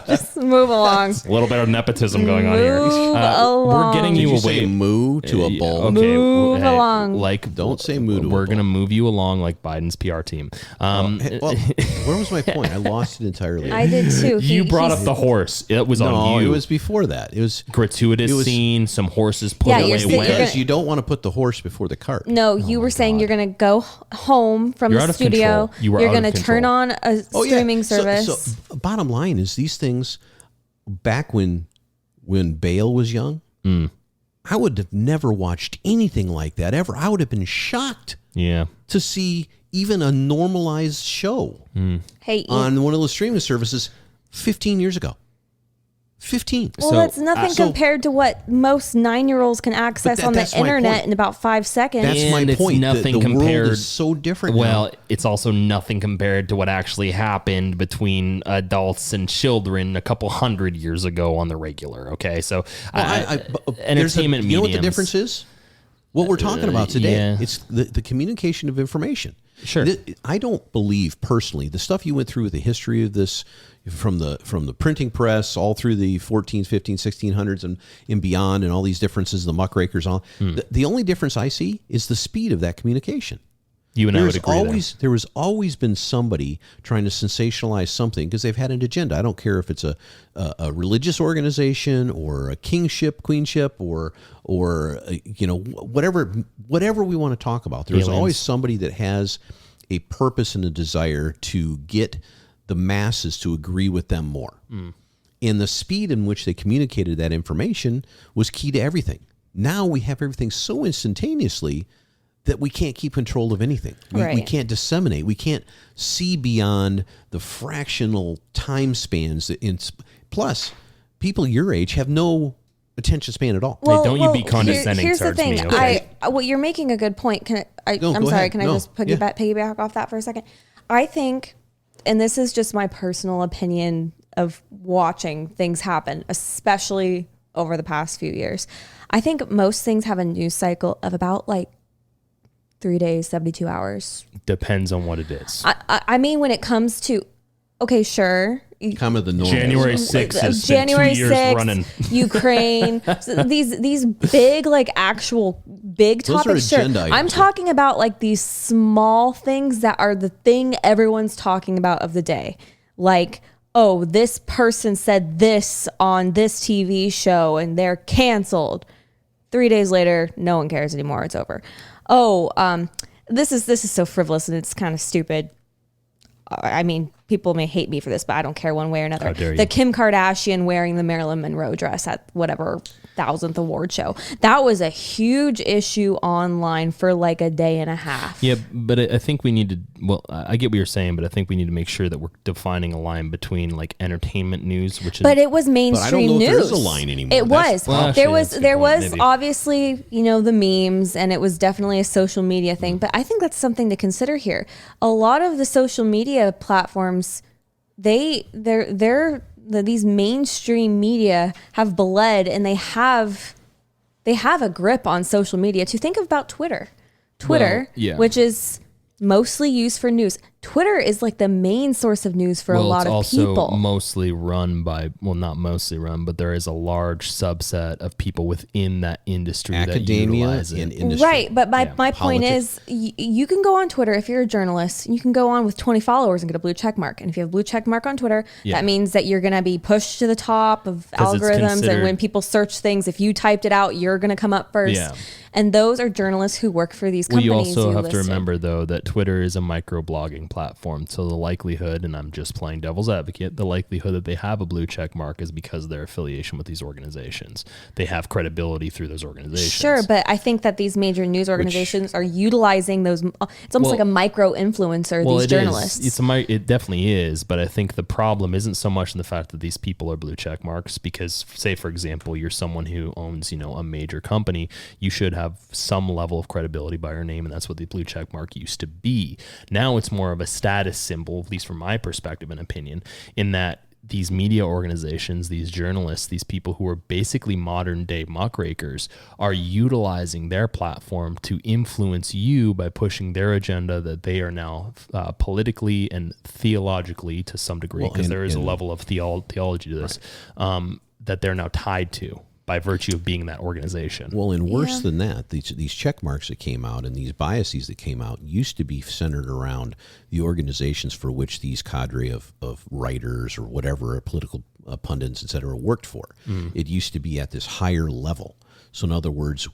Just move along. A little bit of nepotism going on here. Move We're along. getting Did you you away. say moo to a bull? Okay, Move along. Like, Don't say moo to a We're bull. gonna move you along like Biden's PR team. Hey, well, where was my point? I lost it entirely. I did too. You brought up the horse. It was no, on you. it was before that. It was gratuitous it was- scene. Some horses put Yeah, away you're saying wet. you're because gonna- you don't want to put the horse before the cart. No, you were saying you're going to go home from You're the out of studio. control. You were You're out of going to turn control. on a Oh, yeah. streaming So- service. So, bottom line is these things back when Bale was young, I would have never watched anything like that ever. I would have been shocked Yeah. to see even a normalized show Hey, on one of those streaming services 15 years ago. 15. well, So, that's nothing so- compared to what most 9-year-olds can access that- on the that's my internet point. in about 5 seconds. That's my And it's point. nothing the world compared- is so different Well, now. it's also nothing compared to what actually happened between adults and children a couple hundred years ago on the regular. Okay, so entertainment You know what the mediums- difference is? What we're talking about today. yeah. It's the communication of information. Sure. I don't believe personally the stuff you went through with the history of this, from the printing press all through the 14s, 15s, 1600s and beyond, and all these differences, the muckrakers, all the only difference I see is the speed of that communication. You and I would agree there has always been somebody trying to sensationalize something because they've had an agenda. I don't care if it's a religious organization or a kingship, queenship, or whatever we want to talk about. There's always somebody that has a purpose and a desire to get the masses to agree with them more. And the speed in which they communicated that information was key to everything. Now we have everything so instantaneously that we can't keep control of anything. We can't disseminate. We can't see beyond the fractional time spans. Plus, people your age have no attention span at all. Well, don't you be condescending here's the thing. me, okay? You're making a good point. I'm sorry. Can I just piggyback off that for a second? I think, and this is just my personal opinion of watching things happen, especially over the past few years. I think most things have a news cycle of about 3 days, 72 hours. Depends on what it is. I mean, when it comes to, okay, sure. Kind of the normal. January 6th is January 2 years 6th, running. Ukraine. So these big, actual big Those topics. are agenda Sure. items. I'm talking about these small things that are the thing everyone's talking about of the day. Oh, this person said this on this TV show and they're canceled. 3 days later, no one cares anymore. It's over. This is so frivolous and it's kind of stupid. I mean, people may hate me for this, but I don't care one way or another. How dare you. The Kim Kardashian wearing the Marilyn Monroe dress at whatever 1000th award show. That was a huge issue online for a day and a half. Yeah, but I think we need to, I get what you're saying, but I think we need to make sure that we're defining a line between entertainment news, which is... But it was mainstream news. There is a line anymore. It was. Well, there actually, was that's a good point, maybe. Obviously, the memes, and it was definitely a social media thing. But I think that's something to consider here. A lot of the social media platforms, these mainstream media have bled, and they have a grip on social media. To think about Twitter, which is mostly used for news. Twitter is the main source of news for a lot of people. It's also mostly run by, not mostly run, but there is a large subset of people within that industry Academia that utilize it. and industry. Right, but my point is, you can go on Twitter if you're a journalist. You can go on with 20 followers and get a blue check mark. And if you have a blue check mark on Twitter, that means that you're going to be pushed to the top of algorithms. And when people search things, if you typed it out, you're going to come up first. Yeah. And those are journalists who work for these companies. You also have to remember, though, that Twitter is a microblogging platform. So the likelihood, and I'm just playing devil's advocate, the likelihood that they have a blue check mark is because of their affiliation with these organizations. They have credibility through those organizations. Sure, but I think that these major news organizations are utilizing those. It's almost like a micro influencer, these journalists. It definitely is, but I think the problem isn't so much in the fact that these people are blue check marks, because, say, for example, you're someone who owns, a major company, you should have some level of credibility by your name, and that's what the blue check mark used to be. Now it's more of a status symbol, at least from my perspective and opinion, in that these media organizations, these journalists, these people who are basically modern day muckrakers are utilizing their platform to influence you by pushing their agenda that they are now politically and theologically, to some degree, because there is a level of theology to this, that they're now tied to by virtue of being that organization. Well, and worse than that, these check marks that came out and these biases that came out used to be centered around the organizations for which these cadre of writers or whatever, political pundits, et cetera, worked for. It used to be at this higher level. So in other words,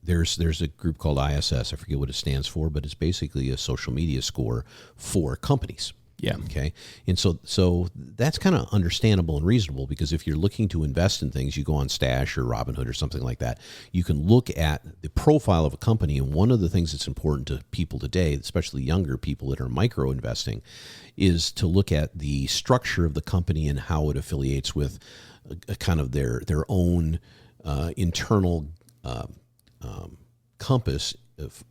there's a group called ISS. I forget what it stands for, but it's basically a social media score for companies. Yeah. Okay. And so that's kind of understandable and reasonable, because if you're looking to invest in things, you go on Stash or Robinhood or something like that. You can look at the profile of a company. And one of the things that's important to people today, especially younger people that are micro investing, is to look at the structure of the company and how it affiliates with a kind of their own internal compass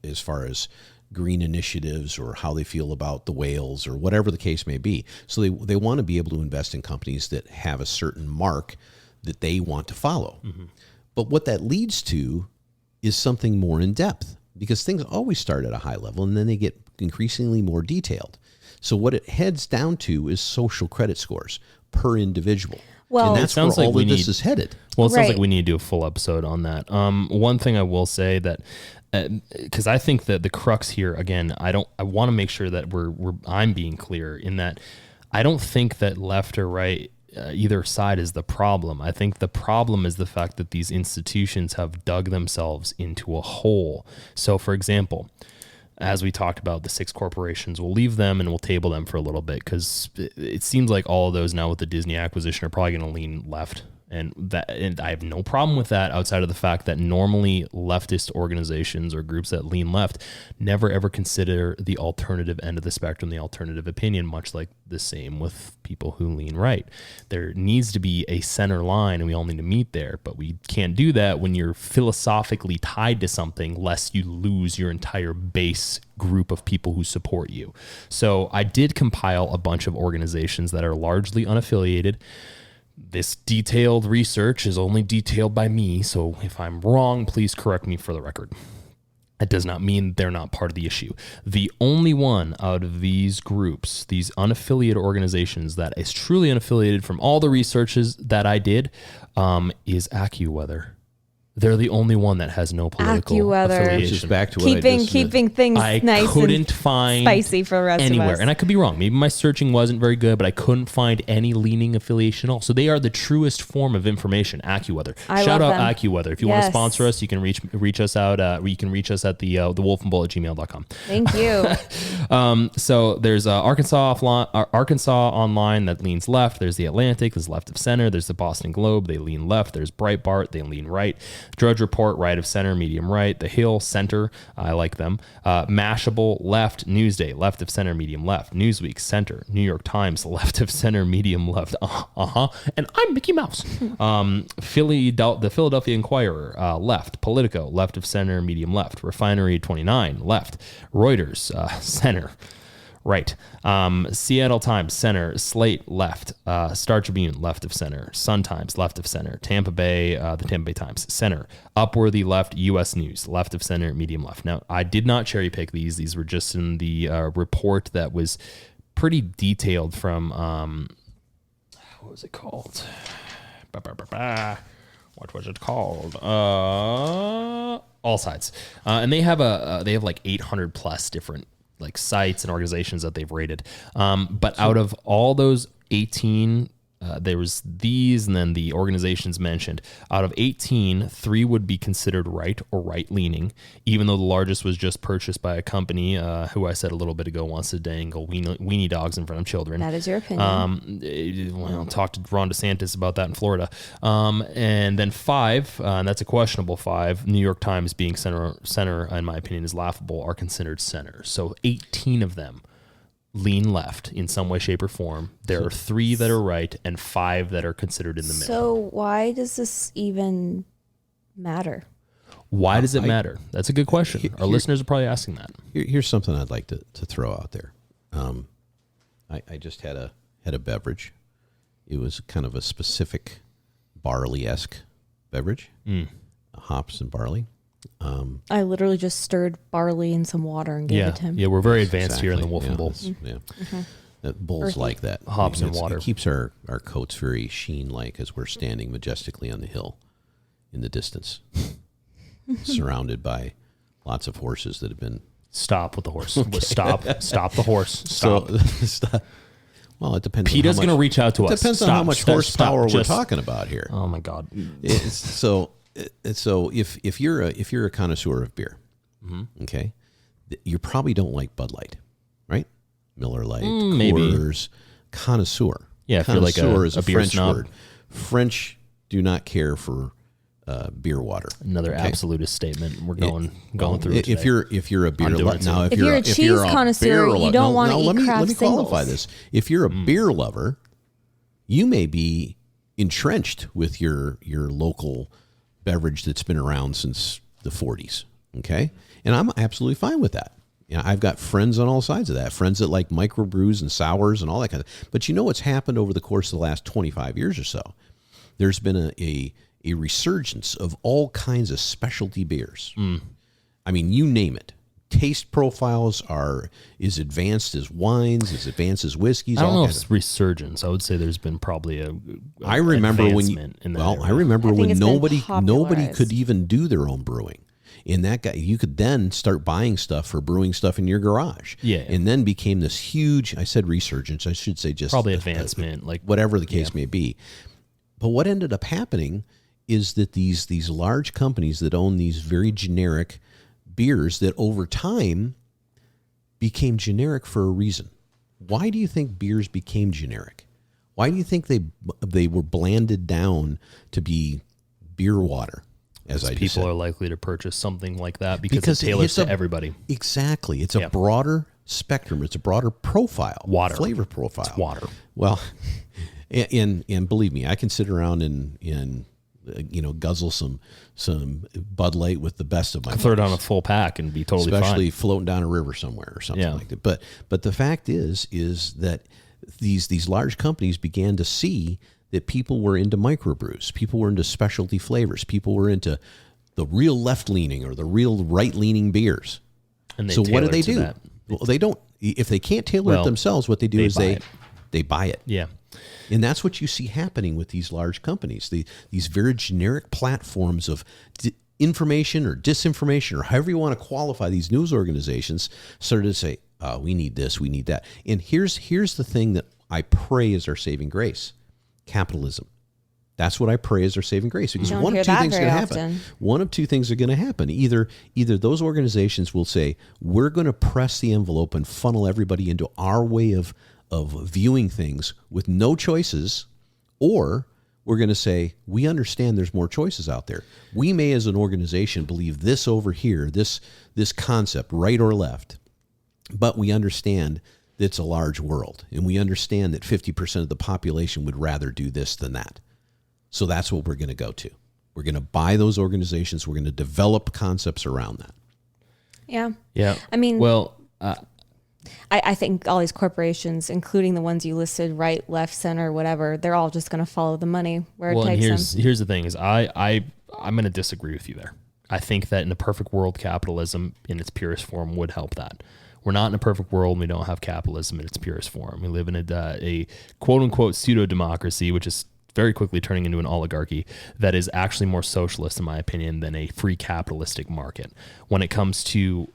as far as green initiatives or how they feel about the whales or whatever the case may be. So they want to be able to invest in companies that have a certain mark that they want to follow. Mm-hmm. But what that leads to is something more in depth, because things always start at a high level and then they get increasingly more detailed. So what it heads down to is social credit scores per individual. Well, and that's where all of this is headed. Well, it sounds like Right. we need to do a full episode on that. One thing I will say that, because I think that the crux here, again, I want to make sure that I'm being clear in that I don't think that left or right, either side is the problem. I think the problem is the fact that these institutions have dug themselves into a hole. So, for example, as we talked about, the 6 corporations, we'll leave them and we'll table them for a little bit because it seems like all of those now with the Disney acquisition are probably going to lean left. And I have no problem with that outside of the fact that normally leftist organizations or groups that lean left never ever consider the alternative end of the spectrum, the alternative opinion, much like the same with people who lean right. There needs to be a center line and we all need to meet there, but we can't do that when you're philosophically tied to something lest you lose your entire base group of people who support you. So I did compile a bunch of organizations that are largely unaffiliated. This detailed research is only detailed by me, so if I'm wrong, please correct me for the record. That does not mean they're not part of the issue. The only one out of these groups, these unaffiliated organizations that is truly unaffiliated from all the researches that I did, is AccuWeather. They're the only one that has no political AccuWeather. Which affiliation. is back to what keeping things I nice couldn't and find spicy for the rest anywhere, of us. and I could be wrong. Maybe my searching wasn't very good, but I couldn't find any leaning affiliation at all. So they are the truest form of information. AccuWeather. love Shout out them. AccuWeather. If you want to Yes. sponsor us, you can reach us out. You can reach us at the wolfandbull@gmail.com. Thank you. So there's Arkansas Online that leans left. There's the Atlantic, there's left of center. There's the Boston Globe, they lean left. There's Breitbart, they lean right. Drudge Report, right of center, medium right. The Hill, center, I like them. Mashable, left. Newsday, left of center, medium left. Newsweek, center. New York Times, left of center, medium left. And I'm Mickey Mouse. The Philadelphia Inquirer, left. Politico, left of center, medium left. Refinery 29, left. Reuters, center. Right. Seattle Times, center. Slate, left. Star Tribune, left of center. Sun Times, left of center. Tampa Bay, the Tampa Bay Times, center. Upworthy, left. U.S. News, left of center, medium left. Now, I did not cherry pick these. These were just in the report that was pretty detailed from, what was it called? What was it called? All Sides. And they have like 800 plus different like sites and organizations that they've rated. But out of all those 18, there was these and then the organizations mentioned. Out of 18, 3 would be considered right or right-leaning, even though the largest was just purchased by a company who I said a little bit ago wants to dangle weenie dogs in front of children. That is your opinion. Talked to Ron DeSantis about that in Florida. And then 5, and that's a questionable 5, New York Times being center, in my opinion, is laughable, are considered center. So 18 of them lean left in some way, shape, or form. There are 3 that are right and 5 that are considered in the middle. So why does this even matter? Why does it matter? That's a good question. Our listeners are probably asking that. Here's something I'd like to throw out there. I just had a beverage. It was kind of a specific barley-esque beverage, hops and barley. I literally just stirred barley in some water and gave it to him. Yeah, we're very advanced here in the Wolf and Bull. Bulls Earthy. like that. Hops and water. It keeps our coats very sheen-like as we're standing majestically on the hill in the distance, surrounded by lots of horses that have been... Stop with the horse. Stop the horse. Stop. Stop. Well, it depends. PETA's going to reach out to us. It depends on how much horsepower we're talking about here. Oh my God. So if you're a connoisseur of beer, okay, you probably don't like Bud Light, right? Miller Lite, Coors, connoisseur. Yeah, if you're like connoisseur is a beer French snob. word. French do not care for beer water. Another absolutist statement. We're going through it If today. you're a beer doing lover, it now If you're a cheese connoisseur, you don't want to eat craft let me qualify singles. this. If you're a beer lover, you may be entrenched with your local beverage that's been around since the 40s. Okay, and I'm absolutely fine with that. You know, I've got friends on all sides of that. Friends that like microbrews and sours and all that kind of. But you know what's happened over the course of the last 25 years or so? There's been a resurgence of all kinds of specialty beers. I mean, you name it. taste profiles are as advanced as wines, as advanced as whiskeys. I don't know if it's resurgence. I would say there's been probably a I remember when you, in that well, area. I remember I think when it's been nobody popularized. could even do their own brewing. And that guy, you could then start buying stuff for brewing stuff in your garage. Yeah. And then became this huge, I said resurgence, I should say just Probably advancement, like whatever the case may be. But what ended up happening is that these large companies that own these very generic beers that over time became generic for a reason. Why do you think beers became generic? Why do you think they were blanded down to be beer water? As I just people said? are likely to purchase something like that because it tailors to everybody. Exactly. It's a broader spectrum. It's a broader profile. Water. Flavor profile. It's water. Well, and believe me, I can sit around and guzzle some Bud Light with the best of my Throw it on buddies, a full pack and be totally especially fine. floating down a river somewhere or something Yeah. like that. But the fact is that these large companies began to see that people were into microbrews, people were into specialty flavors, people were into the real left-leaning or the real right-leaning beers. And they So what do tailor they to do? that. Well, they don't. If they can't tailor it Well, themselves, what they do is buy it. they buy it. Yeah. And that's what you see happening with these large companies. These very generic platforms of information or disinformation or however you want to qualify these news organizations started to say, we need this, we need that. And here's the thing that I pray is our saving grace. Capitalism. That's what I pray is our saving grace. Because Don't one hear of two that things are going to very happen. often. One of two things are going to happen. Either those organizations will say, we're going to press the envelope and funnel everybody into our way of viewing things with no choices, or we're going to say, we understand there's more choices out there. We may as an organization believe this over here, this concept, right or left, but we understand that it's a large world, and we understand that 50% of the population would rather do this than that. So that's what we're going to go to. We're going to buy those organizations. We're going to develop concepts around that. Yeah. Yeah. I mean, well, I think all these corporations, including the ones you listed, right, left, center, whatever, they're all just going to follow the money where it and takes them. here's the thing is I'm going to disagree with you there. I think that in a perfect world, capitalism in its purest form would help that. We're not in a perfect world. We don't have capitalism in its purest form. We live in a quote unquote pseudo democracy, which is very quickly turning into an oligarchy that is actually more socialist, in my opinion, than a free capitalistic market. When it comes to,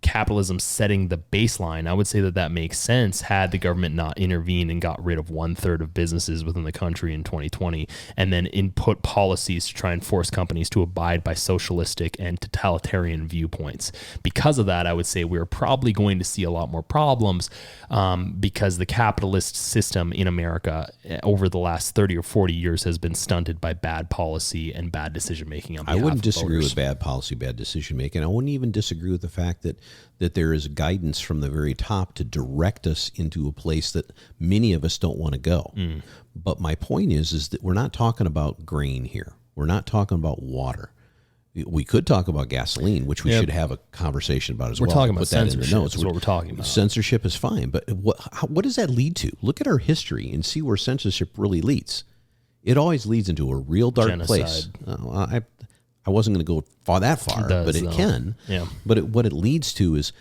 capitalism setting the baseline, I would say that makes sense had the government not intervened and got rid of 1/3 of businesses within the country in 2020, and then input policies to try and force companies to abide by socialistic and totalitarian viewpoints. Because of that, I would say we're probably going to see a lot more problems because the capitalist system in America over the last 30 or 40 years has been stunted by bad policy and bad decision making on behalf I wouldn't of disagree voters. with bad policy, bad decision making. I wouldn't even disagree with the fact that there is guidance from the very top to direct us into a place that many of us don't want to go. But my point is that we're not talking about grain here. We're not talking about water. We could talk about gasoline, which we should have a conversation about as We're well. talking about Put that in the censorship notes. is what we're talking about. Censorship is fine, but what does that lead to? Look at our history and see where censorship really leads. It always leads into a real dark place. Genocide. I wasn't going to go that far, but it though. can. Yeah. But what it leads to is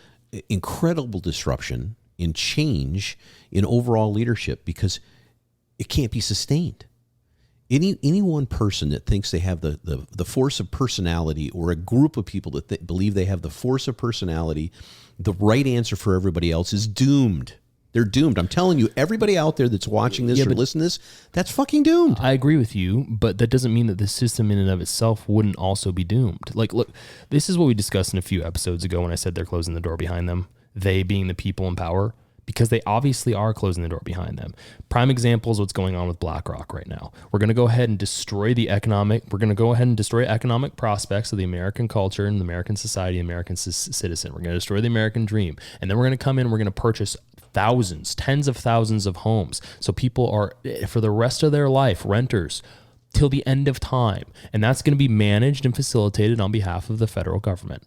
incredible disruption in change in overall leadership because it can't be sustained. Any one person that thinks they have the force of personality, or a group of people that believe they have the force of personality, the right answer for everybody else, is doomed. They're doomed. I'm telling you, everybody out there that's watching this or listening to this, that's fucking doomed. I agree with you, but that doesn't mean that the system in and of itself wouldn't also be doomed. Like, look, this is what we discussed in a few episodes ago when I said they're closing the door behind them, they being the people in power, because they obviously are closing the door behind them. Prime example is what's going on with BlackRock right now. We're going to go ahead and destroy economic prospects of the American culture and the American society, American citizen. We're going to destroy the American dream. And then we're going to come in and we're going to purchase thousands, tens of thousands of homes. So people are, for the rest of their life, renters till the end of time. And that's going to be managed and facilitated on behalf of the federal government.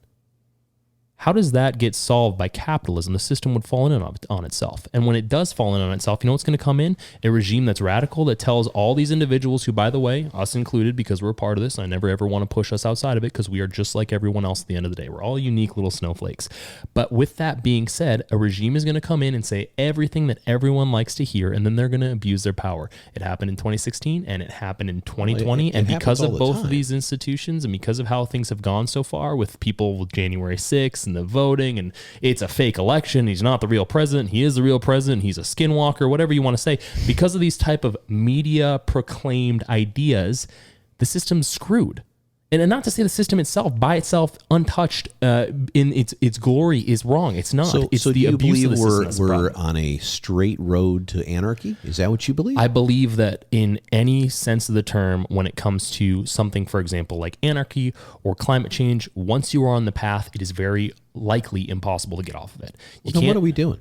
How does that get solved by capitalism? The system would fall in on itself. And when it does fall in on itself, you know what's going to come in? A regime that's radical, that tells all these individuals who, by the way, us included, because we're a part of this, I never ever want to push us outside of it because we are just like everyone else at the end of the day. We're all unique little snowflakes. But with that being said, a regime is going to come in and say everything that everyone likes to hear, and then they're going to abuse their power. It happened in 2016 and it happened in 2020. And because of both of these institutions and because of how things have gone so far with people with January 6th and the voting, and it's a fake election, he's not the real president, he is the real president, he's a skinwalker, whatever you want to say, because of these type of media proclaimed ideas, the system's screwed. And not to say the system itself, by itself, untouched in its glory, is wrong. It's not. It's so the do you abuse believe of the system. we're on a straight road to anarchy? Is that what you believe? I believe that in any sense of the term, when it comes to something, for example, like anarchy or climate change, once you are on the path, it is very likely impossible to get off of it. Then what are we doing?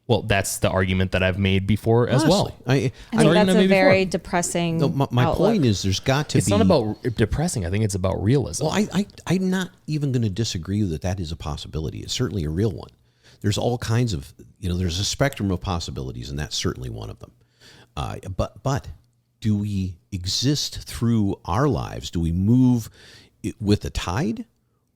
Well, that's the argument that I've made before as well. I think that's a very depressing my outlook. point is there's got to It's be... not about depressing. I think it's about realism. Well, I'm not even going to disagree that is a possibility. It's certainly a real one. There's all kinds of, there's a spectrum of possibilities, and that's certainly one of them. But do we exist through our lives? Do we move with the tide,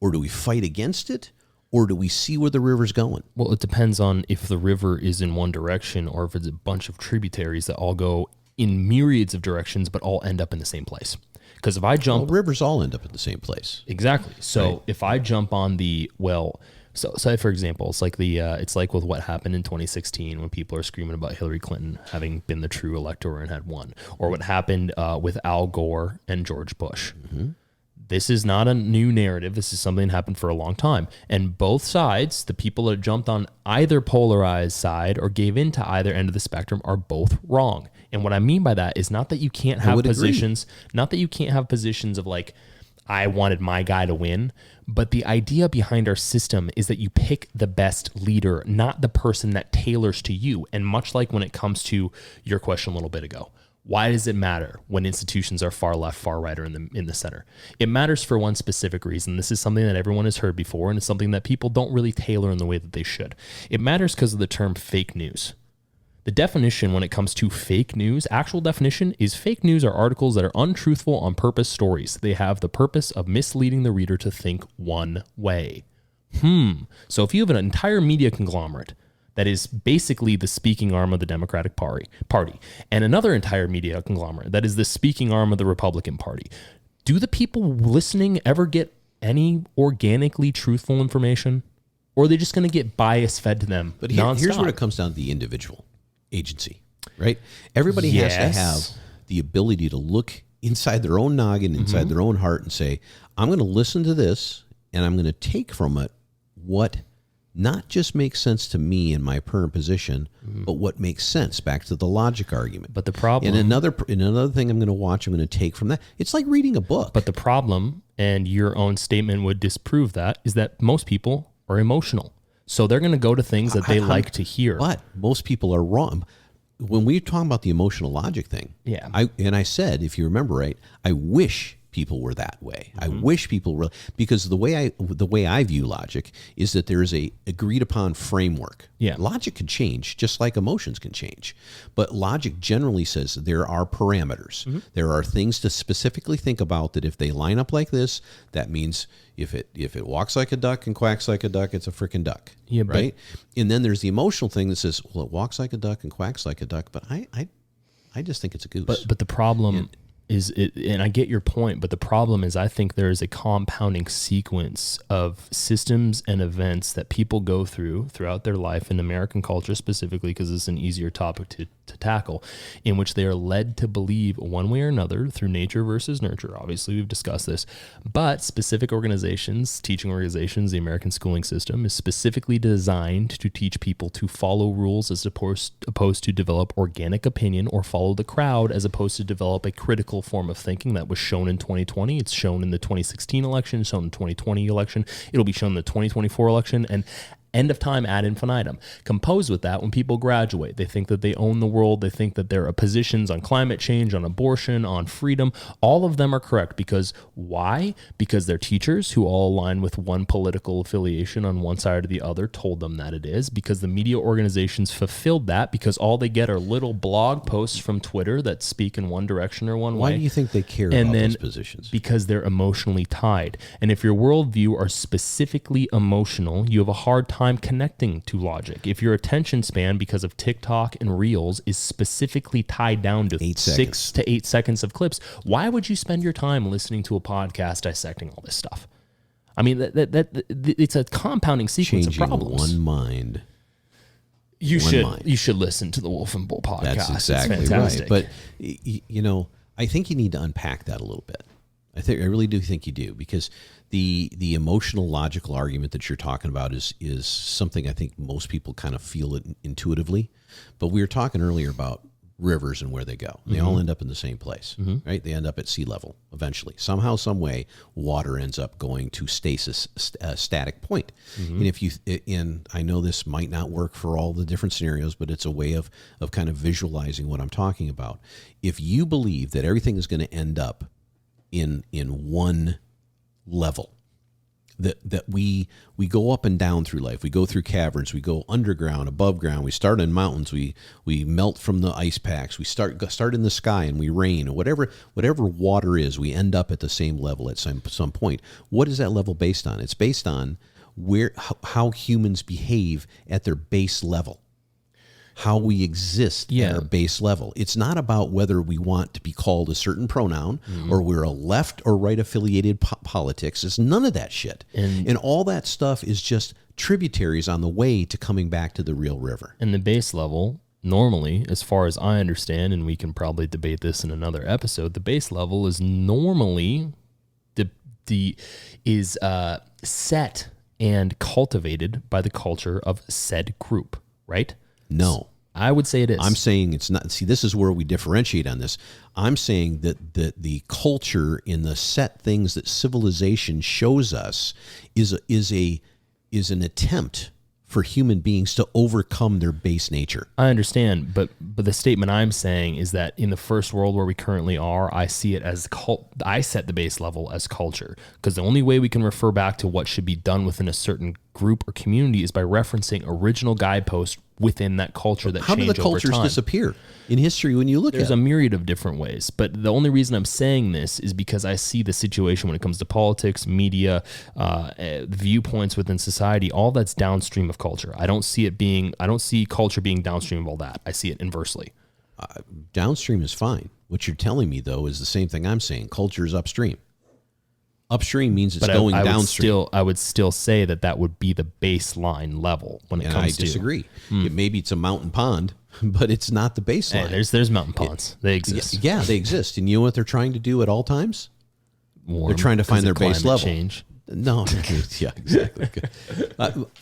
or do we fight against it? Or do we see where the river's going? Well, it depends on if the river is in one direction or if it's a bunch of tributaries that all go in myriads of directions but all end up in the same place. Because if I jump... Well, rivers all end up in the same place. Exactly. So Right. if I jump on so say for example, it's like it's like with what happened in 2016 when people are screaming about Hillary Clinton having been the true elector and had won, or what happened with Al Gore and George Bush. Mm-hmm. This is not a new narrative. This is something that happened for a long time. And both sides, the people that jumped on either polarized side or gave in to either end of the spectrum, are both wrong. And what I mean by that is not that you can't have positions, not that you can't have positions of like, I wanted my guy to win, but the idea behind our system is that you pick the best leader, not the person that tailors to you. And much like when it comes to your question a little bit ago, why does it matter when institutions are far left, far right, or in the center? It matters for one specific reason. This is something that everyone has heard before, and it's something that people don't really tailor in the way that they should. It matters because of the term fake news. The definition when it comes to fake news, actual definition, is fake news are articles that are untruthful on purpose stories. They have the purpose of misleading the reader to think one way. So if you have an entire media conglomerate that is basically the speaking arm of the Democratic Party, and another entire media conglomerate that is the speaking arm of the Republican Party, do the people listening ever get any organically truthful information? Or are they just going to get bias fed to them But nonstop? here's where it comes down to the individual agency, right? Everybody has to have the ability to look inside their own noggin, inside their own heart, and say, I'm going to listen to this, and I'm going to take from it what not just makes sense to me in my current position, but what makes sense, back to the logic argument. But the problem... And another thing I'm going to watch, I'm going to take from that. It's like reading a book. But the problem, and your own statement would disprove that, is that most people are emotional. So they're going to go to things that they like to hear. But most people are wrong. When we're talking about the emotional logic thing, I said, if you remember right, I wish people were that way. I wish people were, because the way I view logic is that there is a agreed upon framework. Logic can change just like emotions can change, but logic generally says there are parameters. There are things to specifically think about that if they line up like this, that means if it walks like a duck and quacks like a duck, it's a freaking duck. Right? And then there's the emotional thing that says, well, it walks like a duck and quacks like a duck, but I just think it's a goose. But the problem is it, and I get your point, but the problem is I think there is a compounding sequence of systems and events that people go through throughout their life in American culture specifically, because it's an easier topic to tackle, in which they are led to believe one way or another through nature versus nurture. Obviously, we've discussed this, but specific organizations, teaching organizations, the American schooling system is specifically designed to teach people to follow rules as opposed to develop organic opinion or follow the crowd as opposed to develop a critical form of thinking. That was shown in 2020. It's shown in the 2016 election, shown in the 2020 election. It'll be shown in the 2024 election. And End of time ad infinitum. Composed with that, when people graduate, they think that they own the world. They think that their positions on climate change, on abortion, on freedom, all of them are correct. Because why? Because their teachers, who all align with one political affiliation on one side or the other, told them that it is. Because the media organizations fulfilled that, because all they get are little blog posts from Twitter that speak in one direction or one way. Why do you think they care about those positions? Because they're emotionally tied. And if your worldview are specifically emotional, you have a hard time connecting to logic. If your attention span, because of TikTok and Reels, is specifically tied down to 6 to 8 seconds of clips, why would you spend your time listening to a podcast dissecting all this stuff? I mean, it's a compounding sequence Changing of problems. one mind. You should listen to the Wolf and Bull podcast. That's exactly it's fantastic. right. But I think you need to unpack that a little bit. I really do think you do, because the emotional logical argument that you're talking about is something I think most people kind of feel it intuitively. But we were talking earlier about rivers and where they go. They all end up in the same place, right? They end up at sea level eventually. Somehow, some way, water ends up going to stasis, static point. And I know this might not work for all the different scenarios, but it's a way of kind of visualizing what I'm talking about. If you believe that everything is going to end up in one level, that we go up and down through life. We go through caverns, we go underground, above ground, we start in mountains, we melt from the ice packs, we start in the sky and we rain, or whatever water is, we end up at the same level at some point. What is that level based on? It's based on how humans behave at their base level. How we exist at our base level. It's not about whether we want to be called a certain pronoun or we're a left or right affiliated politics. It's none of that shit. And all that stuff is just tributaries on the way to coming back to the real river. And the base level, normally, as far as I understand, and we can probably debate this in another episode, the base level is normally set and cultivated by the culture of said group, right? No. I would say it is. I'm saying it's not. See, this is where we differentiate on this. I'm saying that the culture in the set things that civilization shows us is an attempt for human beings to overcome their base nature. I understand, but the statement I'm saying is that in the first world where we currently are, I see it as I set the base level as culture, because the only way we can refer back to what should be done within a certain group or community is by referencing original guideposts within that culture that change over time. How do the cultures disappear in history when you look at it? There's a myriad of different ways, but the only reason I'm saying this is because I see the situation when it comes to politics, media, viewpoints within society, all that's downstream of culture. I don't see culture being downstream of all that. I see it inversely. Downstream is fine. What you're telling me, though, is the same thing I'm saying. Culture is upstream. Upstream means it's going downstream. I would still say that would be the baseline level when it comes to. I disagree. Maybe it's a mountain pond, but it's not the baseline. Hey, there's mountain ponds. They exist. Yeah, they exist. And you know what they're trying to do at all times? They're trying to find their base level. Change. No, yeah, exactly.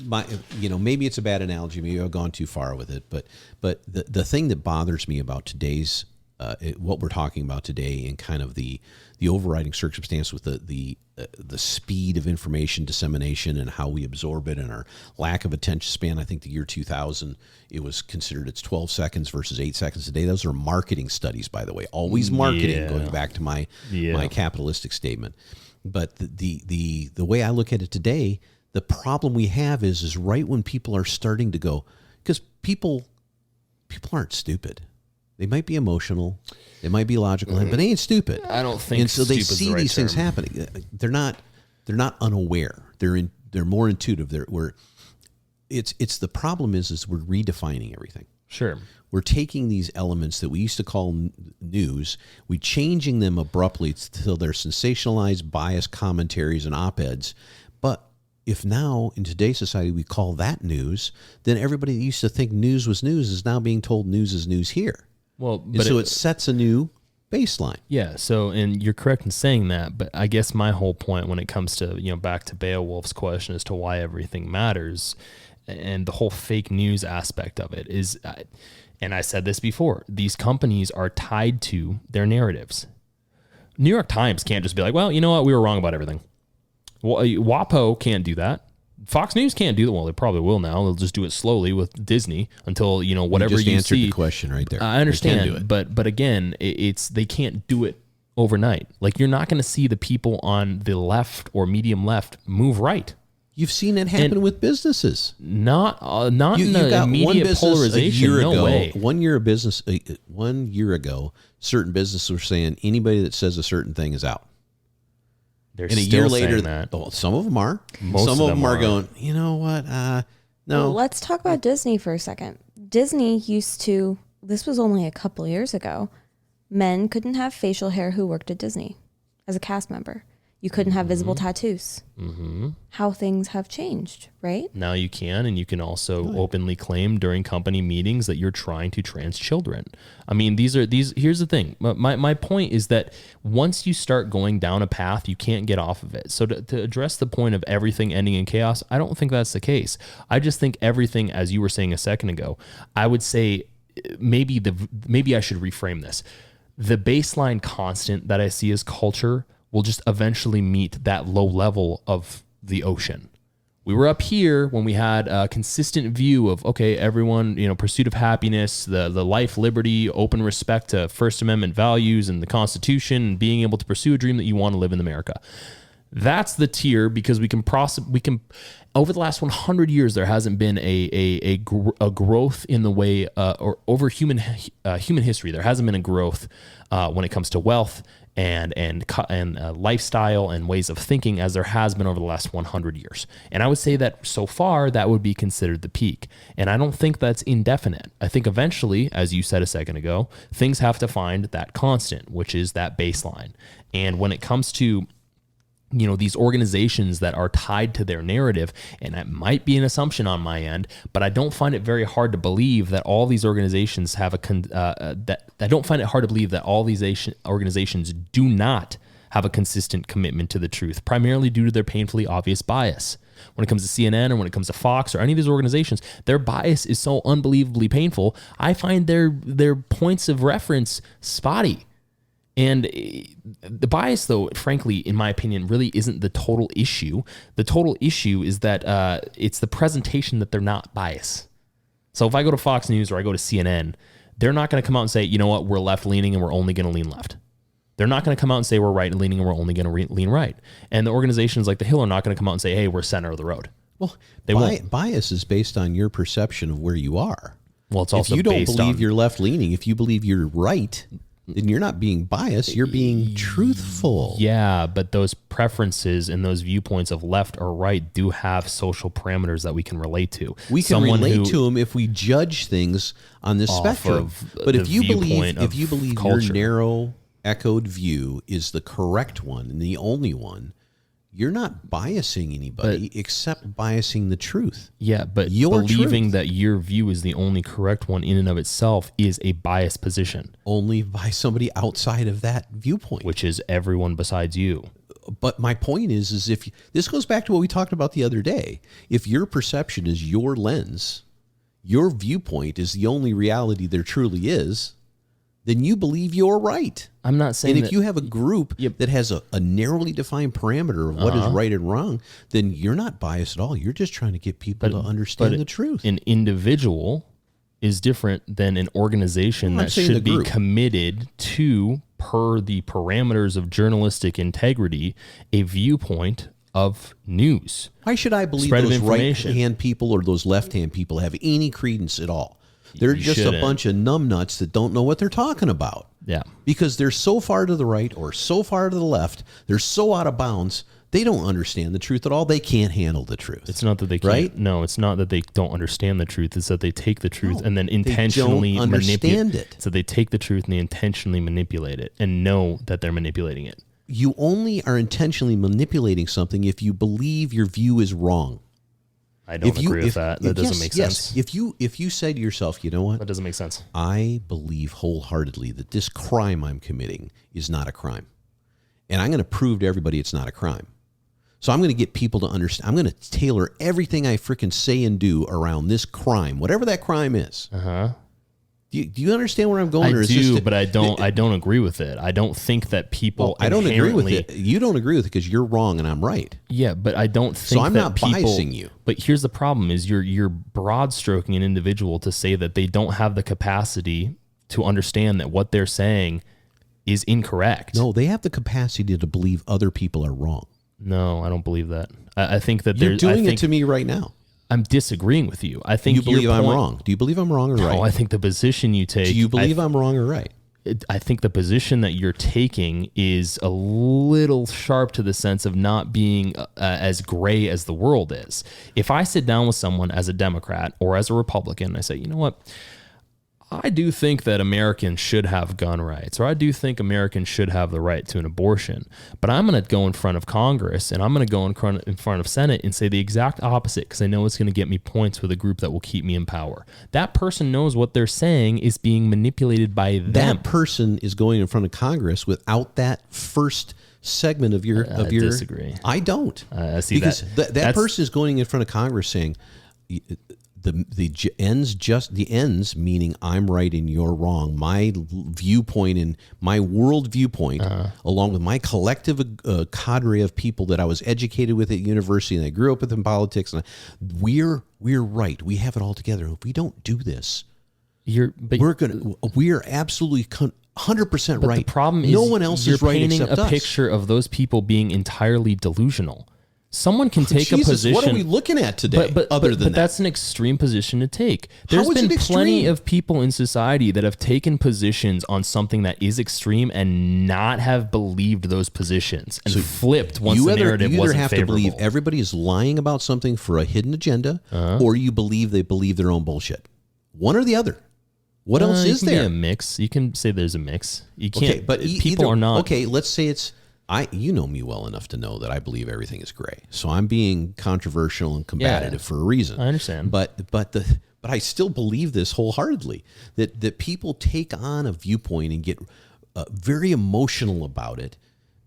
Maybe it's a bad analogy. Maybe I've gone too far with it. But the thing that bothers me about today's what we're talking about today, and kind of the overriding circumstance with the speed of information dissemination and how we absorb it and our lack of attention span. I think the year 2000, it was considered it's 12 seconds versus 8 seconds a day. Those are marketing studies, by the way. Always marketing, going back to my capitalistic statement. But the way I look at it today, the problem we have is right when people are starting to go, because people aren't stupid. They might be emotional, they might be logical, but they ain't stupid. I don't think. And so they see these things happening. They're not unaware. They're more intuitive. It's the problem is we're redefining everything. Sure. We're taking these elements that we used to call news, we changing them abruptly till they're sensationalized, biased commentaries and op-eds. But if now in today's society we call that news, then everybody that used to think news was news is now being told news is news here. Well, but so it sets a new baseline. Yeah. So, and you're correct in saying that, but I guess my whole point when it comes to, back to Beowulf's question as to why everything matters and the whole fake news aspect of it is, and I said this before, these companies are tied to their narratives. New York Times can't just be like, well, you know what? We were wrong about everything. Well, WAPO can't do that. Fox News can't do that. Well, they probably will now. They'll just do it slowly with Disney until, whatever you you see. the question right there. I understand, but again, it's they can't do it overnight. Like, you're not going to see the people on the left or medium left move right. You've seen it happen with businesses. Not in the immediate polarization. No way. 1 year of business. 1 year ago, certain businesses were saying anybody that says a certain thing is out. They're and a still year later, that. Some of them are. Most some of them are are going, you know what? No. Well, let's talk about Disney for a second. Disney used to, this was only a couple years ago, men couldn't have facial hair who worked at Disney as a cast member. You couldn't have visible tattoos. Mm-hmm. How things have changed, right? Now you can, and you can also openly claim during company meetings that you're trying to trans children. I mean, here's the thing. My point is that once you start going down a path, you can't get off of it. So to address the point of everything ending in chaos, I don't think that's the case. I just think everything, as you were saying a second ago, I would say maybe I should reframe this. The baseline constant that I see as culture will just eventually meet that low level of the ocean. We were up here when we had a consistent view of, okay, everyone, pursuit of happiness, the life, liberty, open respect to First Amendment values and the Constitution, and being able to pursue a dream that you want to live in America. That's the tier, because we can over the last 100 years, there hasn't been a growth in the way, or over human history, there hasn't been a growth when it comes to wealth and lifestyle and ways of thinking as there has been over the last 100 years. And I would say that so far that would be considered the peak. And I don't think that's indefinite. I think eventually, as you said a second ago, things have to find that constant, which is that baseline. And when it comes to these organizations that are tied to their narrative, and that might be an assumption on my end, but I don't find it very hard to believe that all these organizations have I don't find it hard to believe that all these organizations do not have a consistent commitment to the truth, primarily due to their painfully obvious bias. When it comes to CNN or when it comes to Fox or any of these organizations, their bias is so unbelievably painful. I find their points of reference spotty. And the bias, though, frankly, in my opinion, really isn't the total issue. The total issue is that it's the presentation that they're not biased. So if I go to Fox News or I go to CNN, they're not going to come out and say, you know what, we're left-leaning and we're only going to lean left. They're not going to come out and say we're right-leaning and we're only going to lean right. And the organizations like The Hill are not going to come out and say, hey, we're center of the road. Well, they won't. Bias is based on your perception of where you are. Well, it's also if you don't based believe on, you're left-leaning, if you believe you're right, then you're not being biased, you're being truthful. Yeah, but those preferences and those viewpoints of left or right do have social parameters that we can relate to. We can relate to them if we judge things on this spectrum. But if you believe your narrow, echoed view is the correct one and the only one, you're not biasing anybody except biasing the truth. Yeah, but believing that your view is the only correct one in and of itself is a biased position. Only by somebody outside of that viewpoint. Which is everyone besides you. But my point is if this goes back to what we talked about the other day. If your perception is your lens, your viewpoint is the only reality there truly is, then you believe you're right. I'm not saying and if you have a group that has a narrowly defined parameter of what is right and wrong, then you're not biased at all. You're just trying to get people to understand the truth. An individual is different than an organization that should be committed to, per the parameters of journalistic integrity, a viewpoint of news. Why should I believe those right-hand people or those left-hand people have any credence at all? They're just a bunch of numbnuts that don't know what they're talking about. Yeah. Because they're so far to the right or so far to the left, they're so out of bounds, they don't understand the truth at all. They can't handle the truth. It's not that they can't. Right? No, it's not that they don't understand the truth. It's that they take the truth and then intentionally manipulate it. So they take the truth and they intentionally manipulate it and know that they're manipulating it. You only are intentionally manipulating something if you believe your view is wrong. I don't agree with that. That doesn't make sense. If you said to yourself, you know what? That doesn't make sense. I believe wholeheartedly that this crime I'm committing is not a crime. And I'm going to prove to everybody it's not a crime. So I'm going to get people to understand. I'm going to tailor everything I freaking say and do around this crime, whatever that crime is. Do Do you understand where I'm going? I do, but I don't agree with it. I don't think that people. I don't agree with it. You don't agree with it because you're wrong and I'm right. Yeah, but I don't think. So I'm not biasing you. But here's the problem: is you're broad stroking an individual to say that they don't have the capacity to understand that what they're saying is incorrect. No, they have the capacity to believe other people are wrong. No, I don't believe that. I think that you're doing it to me right now. I'm disagreeing with you. I think you believe I'm wrong. Do you believe I'm wrong or right? No, I think the position you take. Do you believe I'm wrong or right? I think the position that you're taking is a little sharp to the sense of not being as gray as the world is. If I sit down with someone as a Democrat or as a Republican, and I say, you know what? I do think that Americans should have gun rights, or I do think Americans should have the right to an abortion, but I'm going to go in front of Congress and I'm going to go in front of Senate and say the exact opposite because I know it's going to get me points with a group that will keep me in power. That person knows what they're saying is being manipulated by them. That person is going in front of Congress without that first segment of your. I disagree. I don't. I see because that person is going in front of Congress saying. The ends meaning I'm right and you're wrong. My viewpoint and my world viewpoint, along with my collective cadre of people that I was educated with at university and I grew up with in politics, and we're right. We have it all together. If we don't do this, we're absolutely 100% right. The problem is no one else is right except us. You're painting a picture of those people being entirely delusional. Someone can take a position. What are we looking at today? But that's an extreme position to take. There's been plenty of people in society that have taken positions on something that is extreme and not have believed those positions and flipped once the narrative wasn't favorable. You either have to believe everybody is lying about something for a hidden agenda, or you believe they believe their own bullshit. One or the other. What else is there? Be a mix. You can say there's a mix. You can't. Okay, but people are not. Okay, let's say it's. You know me well enough to know that I believe everything is gray. So I'm being controversial and combative for a reason. I understand. But I still believe this wholeheartedly that people take on a viewpoint and get very emotional about it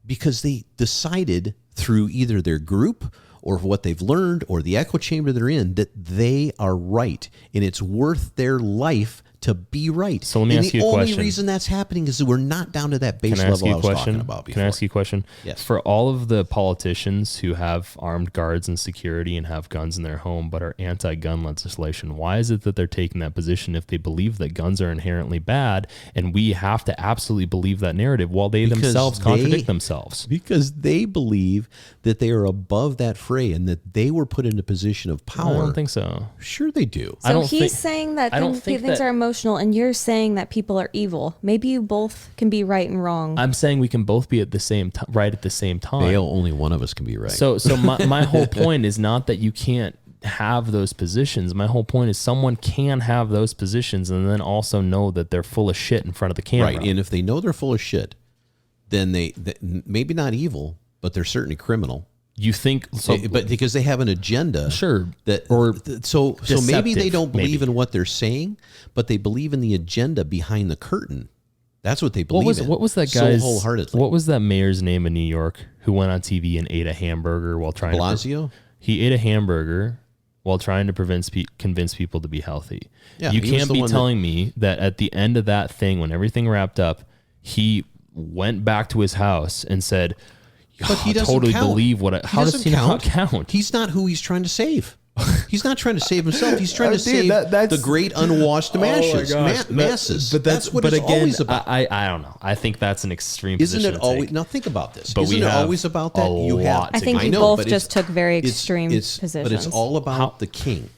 because they decided through either their group or what they've learned or the echo chamber they're in that they are right and it's worth their life to be right. So let me ask you a question. The only reason that's happening is that we're not down to that base level I was talking about before. Can I ask you a question? Yes. For all of the politicians who have armed guards and security and have guns in their home but are anti-gun legislation, why is it that they're taking that position if they believe that guns are inherently bad and we have to absolutely believe that narrative while they themselves contradict themselves? Because they believe that they are above that fray and that they were put in a position of power. I don't think so. Sure they do. So he's saying that things are emotional and you're saying that people are evil. Maybe you both can be right and wrong. I'm saying we can both be at the same right at the same time. Dale, only one of us can be right. So my whole point is not that you can't have those positions. My whole point is someone can have those positions and then also know that they're full of shit in front of the camera. Right, and if they know they're full of shit, then they maybe not evil, but they're certainly criminal. You think so? But because they have an agenda, sure. So maybe they don't believe in what they're saying, but they believe in the agenda behind the curtain. That's what they believe in. What was that guy's? So wholeheartedly. What was that mayor's name in New York who went on TV and ate a hamburger while trying Blasio? He ate a hamburger while trying to convince people to be healthy. Yeah, you can't be telling me that at the end of that thing, when everything wrapped up, he went back to his house and said, but he doesn't totally count. Believe what. How does he not count? He's not who he's trying to save. He's not trying to save himself. He's trying to save the great unwashed masses. But that's what it's always about. I don't know. I think that's an extreme Isn't position it always? take. Now think about this. But Isn't it always about that? I think you both just took very extreme positions. But it's all about the king.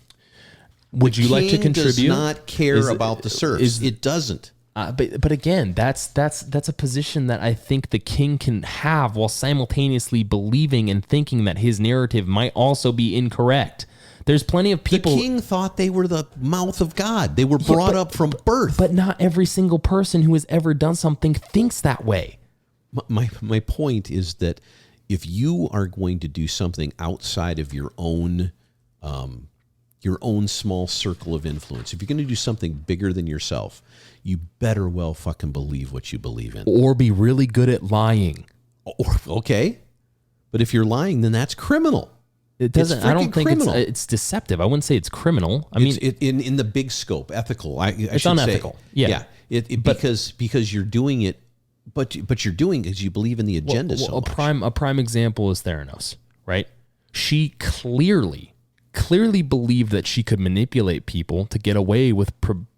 Would you like to contribute? Does not care about the serfs. It doesn't. But again, that's a position that I think the king can have while simultaneously believing and thinking that his narrative might also be incorrect. There's plenty of people. The king thought they were the mouth of God. They were brought up from birth. But not every single person who has ever done something thinks that way. My point is that if you are going to do something outside of your own small circle of influence, if you're going to do something bigger than yourself, you better well fucking believe what you believe in. Or be really good at lying. Okay. But if you're lying, then that's criminal. It doesn't. I don't think criminal. it's deceptive. I wouldn't say it's criminal. I mean, in the big scope, ethical. It's unethical. Yeah. Because you're doing it, but you're doing it because you believe in the agenda so much. A prime example is Theranos, right? She clearly believed that she could manipulate people to get away with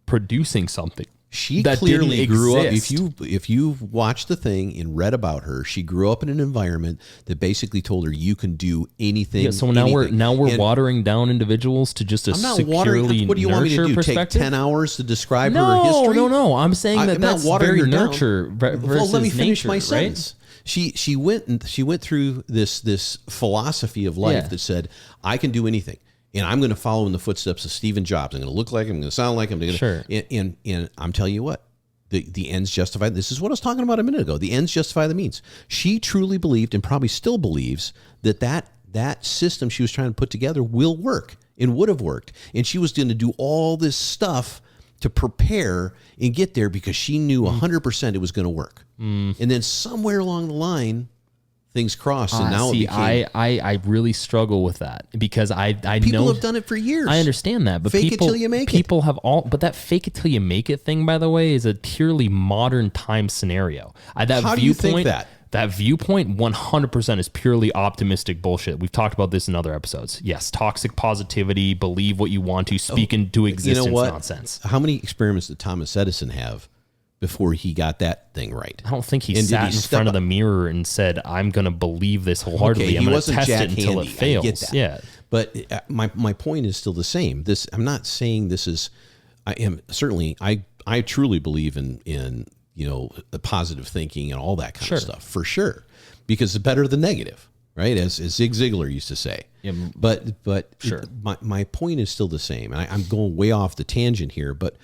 producing something. She that clearly grew up. exist. If you watched the thing and read about her, she grew up in an environment that basically told her you can do anything. Yeah, so now we're watering down individuals to just a I'm not securely watering. What do you want me to do? Take 10 hours to describe her history? No. I'm saying that's very nurture versus well, let me finish nature, my right? sentence. She went through this philosophy of life that said I can do anything. And I'm going to follow in the footsteps of Steve Jobs. I'm going to look like him. I'm going to sound like him. Sure. And I'm telling you what, the ends justify. This is what I was talking about a minute ago. The ends justify the means. She truly believed, and probably still believes, that system she was trying to put together will work and would have worked. And she was going to do all this stuff to prepare and get there because she knew 100% it was going to work. And then somewhere along the line, things crossed, and now it became. I really struggle with that because I people know have done it for years. I understand that, but fake it till you make it. People have all, but that fake it till you make it thing, by the way, is a purely modern time scenario. How do you think that? That viewpoint 100% is purely optimistic bullshit. We've talked about this in other episodes. Yes, toxic positivity, believe what you want to, speak into existence nonsense. How many experiments did Thomas Edison have before he got that thing right? I don't think he sat in front of the mirror and said, I'm going to believe this wholeheartedly. I'm going to test it until it fails. I get that. Yeah. But my point is still the same. I'm not saying this is, I truly believe in the positive thinking and all that kind of stuff, for sure, because it's better than negative, right? As Zig Ziglar used to say. Yeah, but sure. My point is still the same. And I'm going way off the tangent here, but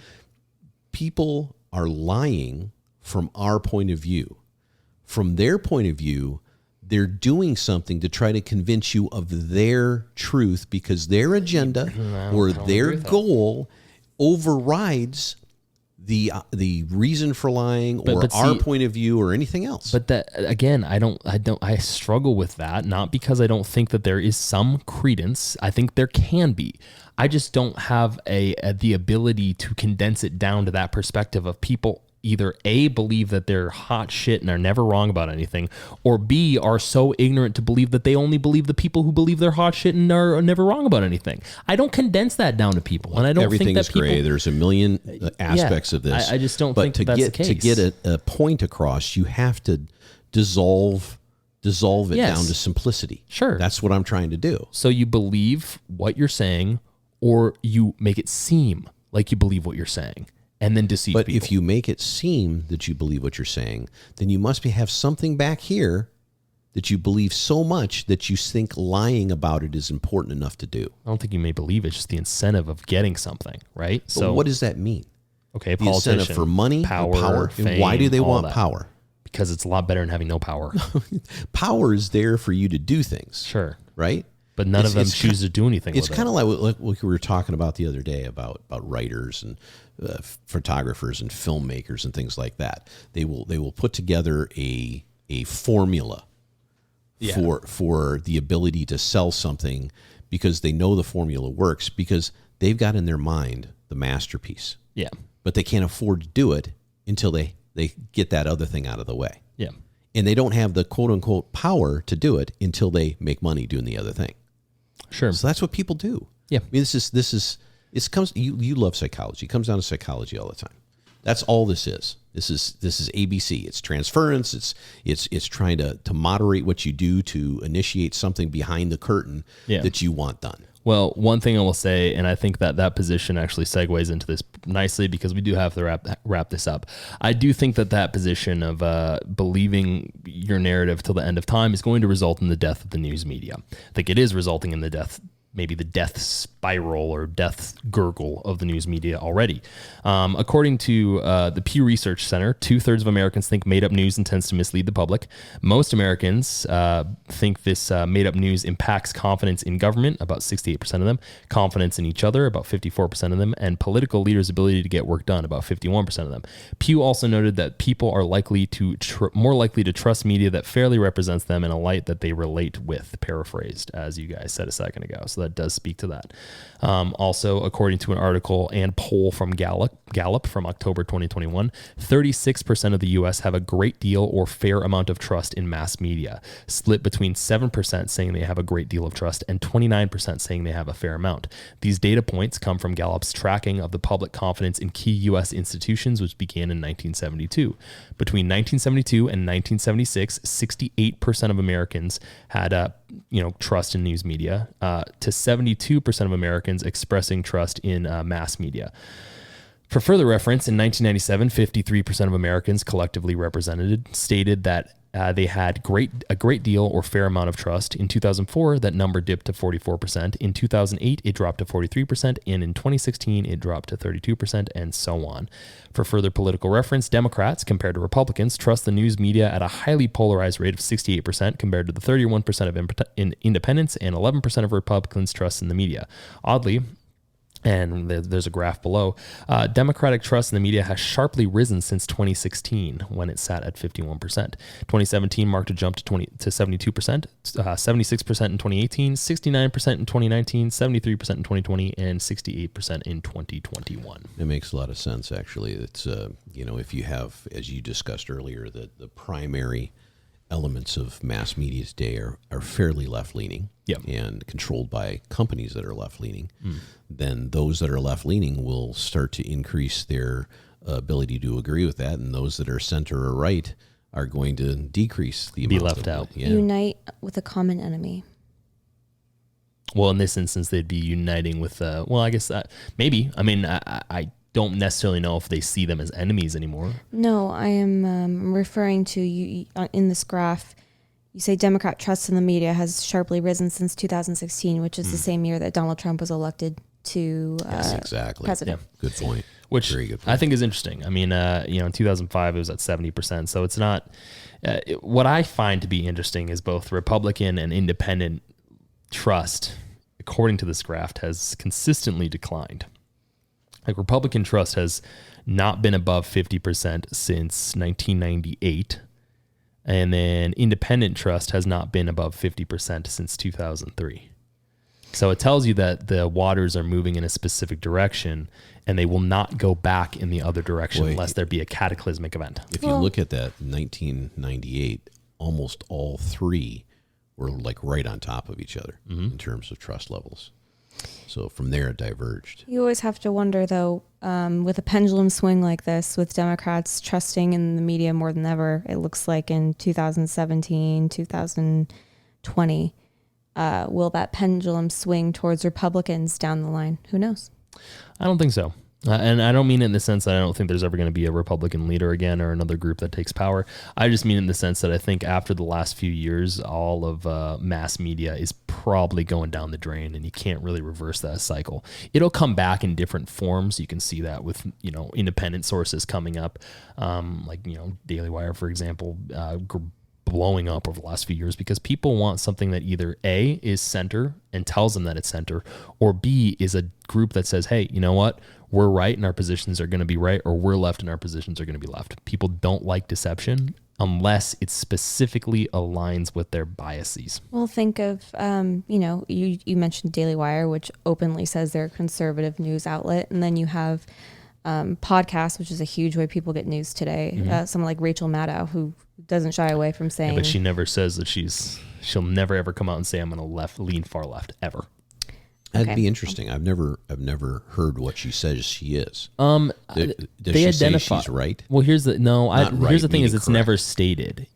people are lying from our point of view. From their point of view, they're doing something to try to convince you of their truth because their agenda or their goal overrides the reason for lying or our point of view or anything else. But that, again, I struggle with that, not because I don't think that there is some credence. I think there can be. I just don't have the ability to condense it down to that perspective of people either A, believe that they're hot shit and are never wrong about anything, or B, are so ignorant to believe that they only believe the people who believe they're hot shit and are never wrong about anything. I don't condense that down to people. And I don't think that gray. There's a million aspects of this. I just don't think that's the case. To get a point across, you have to dissolve it down to simplicity. Sure. That's what I'm trying to do. So you believe what you're saying, or you make it seem like you believe what you're saying, and then deceive people. But if you make it seem that you believe what you're saying, then you must have something back here that you believe so much that you think lying about it is important enough to do. I don't think you may believe it's just the incentive of getting something, right? But what does that mean? Okay, the incentive for money, power, fame, and why do they want power? Because it's a lot better than having no power. Power is there for you to do things. Sure. Right? But none of them choose to do anything with it. It's kind of like what we were talking about the other day about writers and photographers and filmmakers and things like that. They will put together a formula for the ability to sell something because they know the formula works because they've got in their mind the masterpiece. Yeah. But they can't afford to do it until they get that other thing out of the way. Yeah. And they don't have the quote unquote power to do it until they make money doing the other thing. Sure. So that's what people do. Yeah. I mean, you love psychology. It comes down to psychology all the time. That's all this is. This is ABC. It's transference. It's trying to moderate what you do to initiate something behind the curtain that you want done. Well, one thing I will say, and I think that position actually segues into this nicely because we do have to wrap this up. I do think that position of believing your narrative till the end of time is going to result in the death of the news media. I think it is resulting in the death maybe the death spiral or death gurgle of the news media already. According to the Pew Research Center, 2/3 of Americans think made-up news intends to mislead the public. Most Americans think this made-up news impacts confidence in government, about 68% of them, confidence in each other, about 54% of them, and political leaders' ability to get work done, about 51% of them. Pew also noted that people are more likely to trust media that fairly represents them in a light that they relate with, paraphrased, as you guys said a second ago. So that does speak to that. Also, according to an article and poll from Gallup from October 2021, 36% of the U.S. have a great deal or fair amount of trust in mass media, split between 7% saying they have a great deal of trust and 29% saying they have a fair amount. These data points come from Gallup's tracking of the public confidence in key U.S. institutions, which began in 1972. Between 1972 and 1976, 68% of Americans had trust in news media, to 72% of Americans expressing trust in mass media. For further reference, in 1997, 53% of Americans collectively represented stated that they had a great deal or fair amount of trust. In 2004, that number dipped to 44%. In 2008, it dropped to 43%. And in 2016, it dropped to 32%, and so on. For further political reference, Democrats, compared to Republicans, trust the news media at a highly polarized rate of 68% compared to the 31% of independents and 11% of Republicans trust in the media. Oddly, and there's a graph below, Democratic trust in the media has sharply risen since 2016, when it sat at 51%. 2017 marked a jump to 72%, 76% in 2018, 69% in 2019, 73% in 2020, and 68% in 2021. It makes a lot of sense, actually. It's, if you have, as you discussed earlier, the primary elements of mass media today are fairly left-leaning, yep, and controlled by companies that are left-leaning, then those that are left-leaning will start to increase their ability to agree with that, and those that are center or right are going to decrease the amount left out. Yeah. Unite with a common enemy. Well, in this instance, they'd be uniting with, I guess maybe. I mean, I don't necessarily know if they see them as enemies anymore. No, I am referring to you in this graph. You say Democrat trust in the media has sharply risen since 2016, which is the same year that Donald Trump was elected to Yes, exactly. president. Yeah. Good point. Which Very good point. I think is interesting. I mean, in 2005, it was at 70%. So it's not, what I find to be interesting is both Republican and independent trust, according to this graph, has consistently declined. Like, Republican trust has not been above 50% since 1998. And then independent trust has not been above 50% since 2003. So it tells you that the waters are moving in a specific direction, and they will not go back in the other direction unless there be a cataclysmic event. If you look at that 1998, almost all three were like right on top of each other in terms of trust levels. So from there, it diverged. You always have to wonder, though, with a pendulum swing like this, with Democrats trusting in the media more than ever, it looks like in 2017, 2020, will that pendulum swing towards Republicans down the line? Who knows? I don't think so. And I don't mean it in the sense that I don't think there's ever going to be a Republican leader again or another group that takes power. I just mean in the sense that I think after the last few years, all of mass media is probably going down the drain, and you can't really reverse that cycle. It'll come back in different forms. You can see that with, independent sources coming up, Daily Wire, for example, blowing up over the last few years because people want something that either A, is center and tells them that it's center, or B, is a group that says, hey, you know what? We're right and our positions are going to be right, or we're left and our positions are going to be left. People don't like deception unless it specifically aligns with their biases. Well, think of, you mentioned Daily Wire, which openly says they're a conservative news outlet. And then you have podcasts, which is a huge way people get news today. Someone like Rachel Maddow, who doesn't shy away from saying. Yeah, but she never says that she'll never ever come out and say I'm going to lean far left ever. That'd be interesting. I've never heard what she says she is. Does they she identify, say she's right? Well, here's the Right, thing is it's correct. never stated.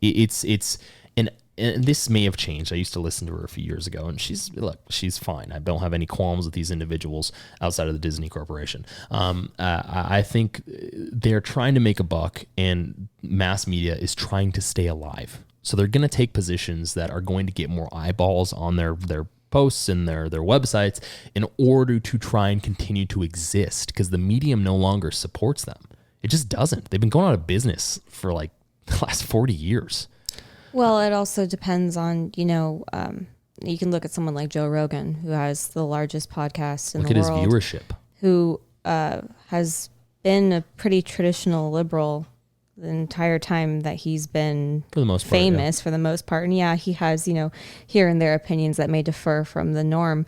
And this may have changed. I used to listen to her a few years ago, and she's fine. I don't have any qualms with these individuals outside of the Disney Corporation. I think they're trying to make a buck, and mass media is trying to stay alive. So they're going to take positions that are going to get more eyeballs on their posts and their websites in order to try and continue to exist, because the medium no longer supports them. It just doesn't. They've been going out of business for like the last 40 years. Well, it also depends on, you can look at someone like Joe Rogan, who has the largest podcast in the world. Look at his viewership. Who has been a pretty traditional liberal the entire time that he's been For the most part, famous, for the most part. And yeah, he has, here and there opinions that may differ from the norm,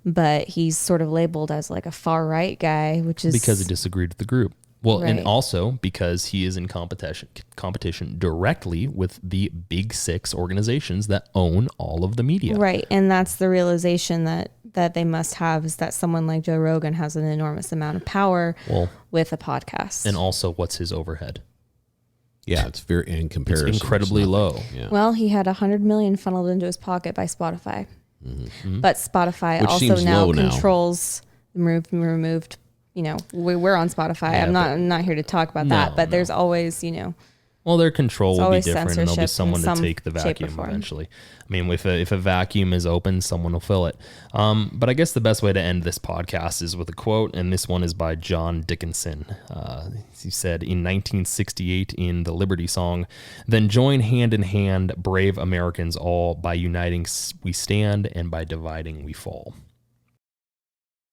but he's sort of labeled as like a far right guy, which is because he disagreed with the group. Well, Right. and also because he is in competition directly with the big six organizations that own all of the media. right. And that's the realization that they must have, is that someone like Joe Rogan has an enormous amount of power with a podcast. And also, what's his overhead? Yeah, it's very in comparison. It's incredibly nothing. low. Yeah. Well, he had 100 million funneled into his pocket by Spotify. But Spotify Which also seems now low now. controls the removed. We're on Spotify. Yeah, I'm not here to talk about that, but there's always, Well, their control will be always different, and there'll be censorship in someone to some take the shape or vacuum form. eventually. I mean, if a vacuum is open, someone will fill it. But I guess the best way to end this podcast is with a quote, and this one is by John Dickinson. He said in 1968 in the Liberty Song, "Then join hand in hand, brave Americans all, by uniting we stand and by dividing we fall."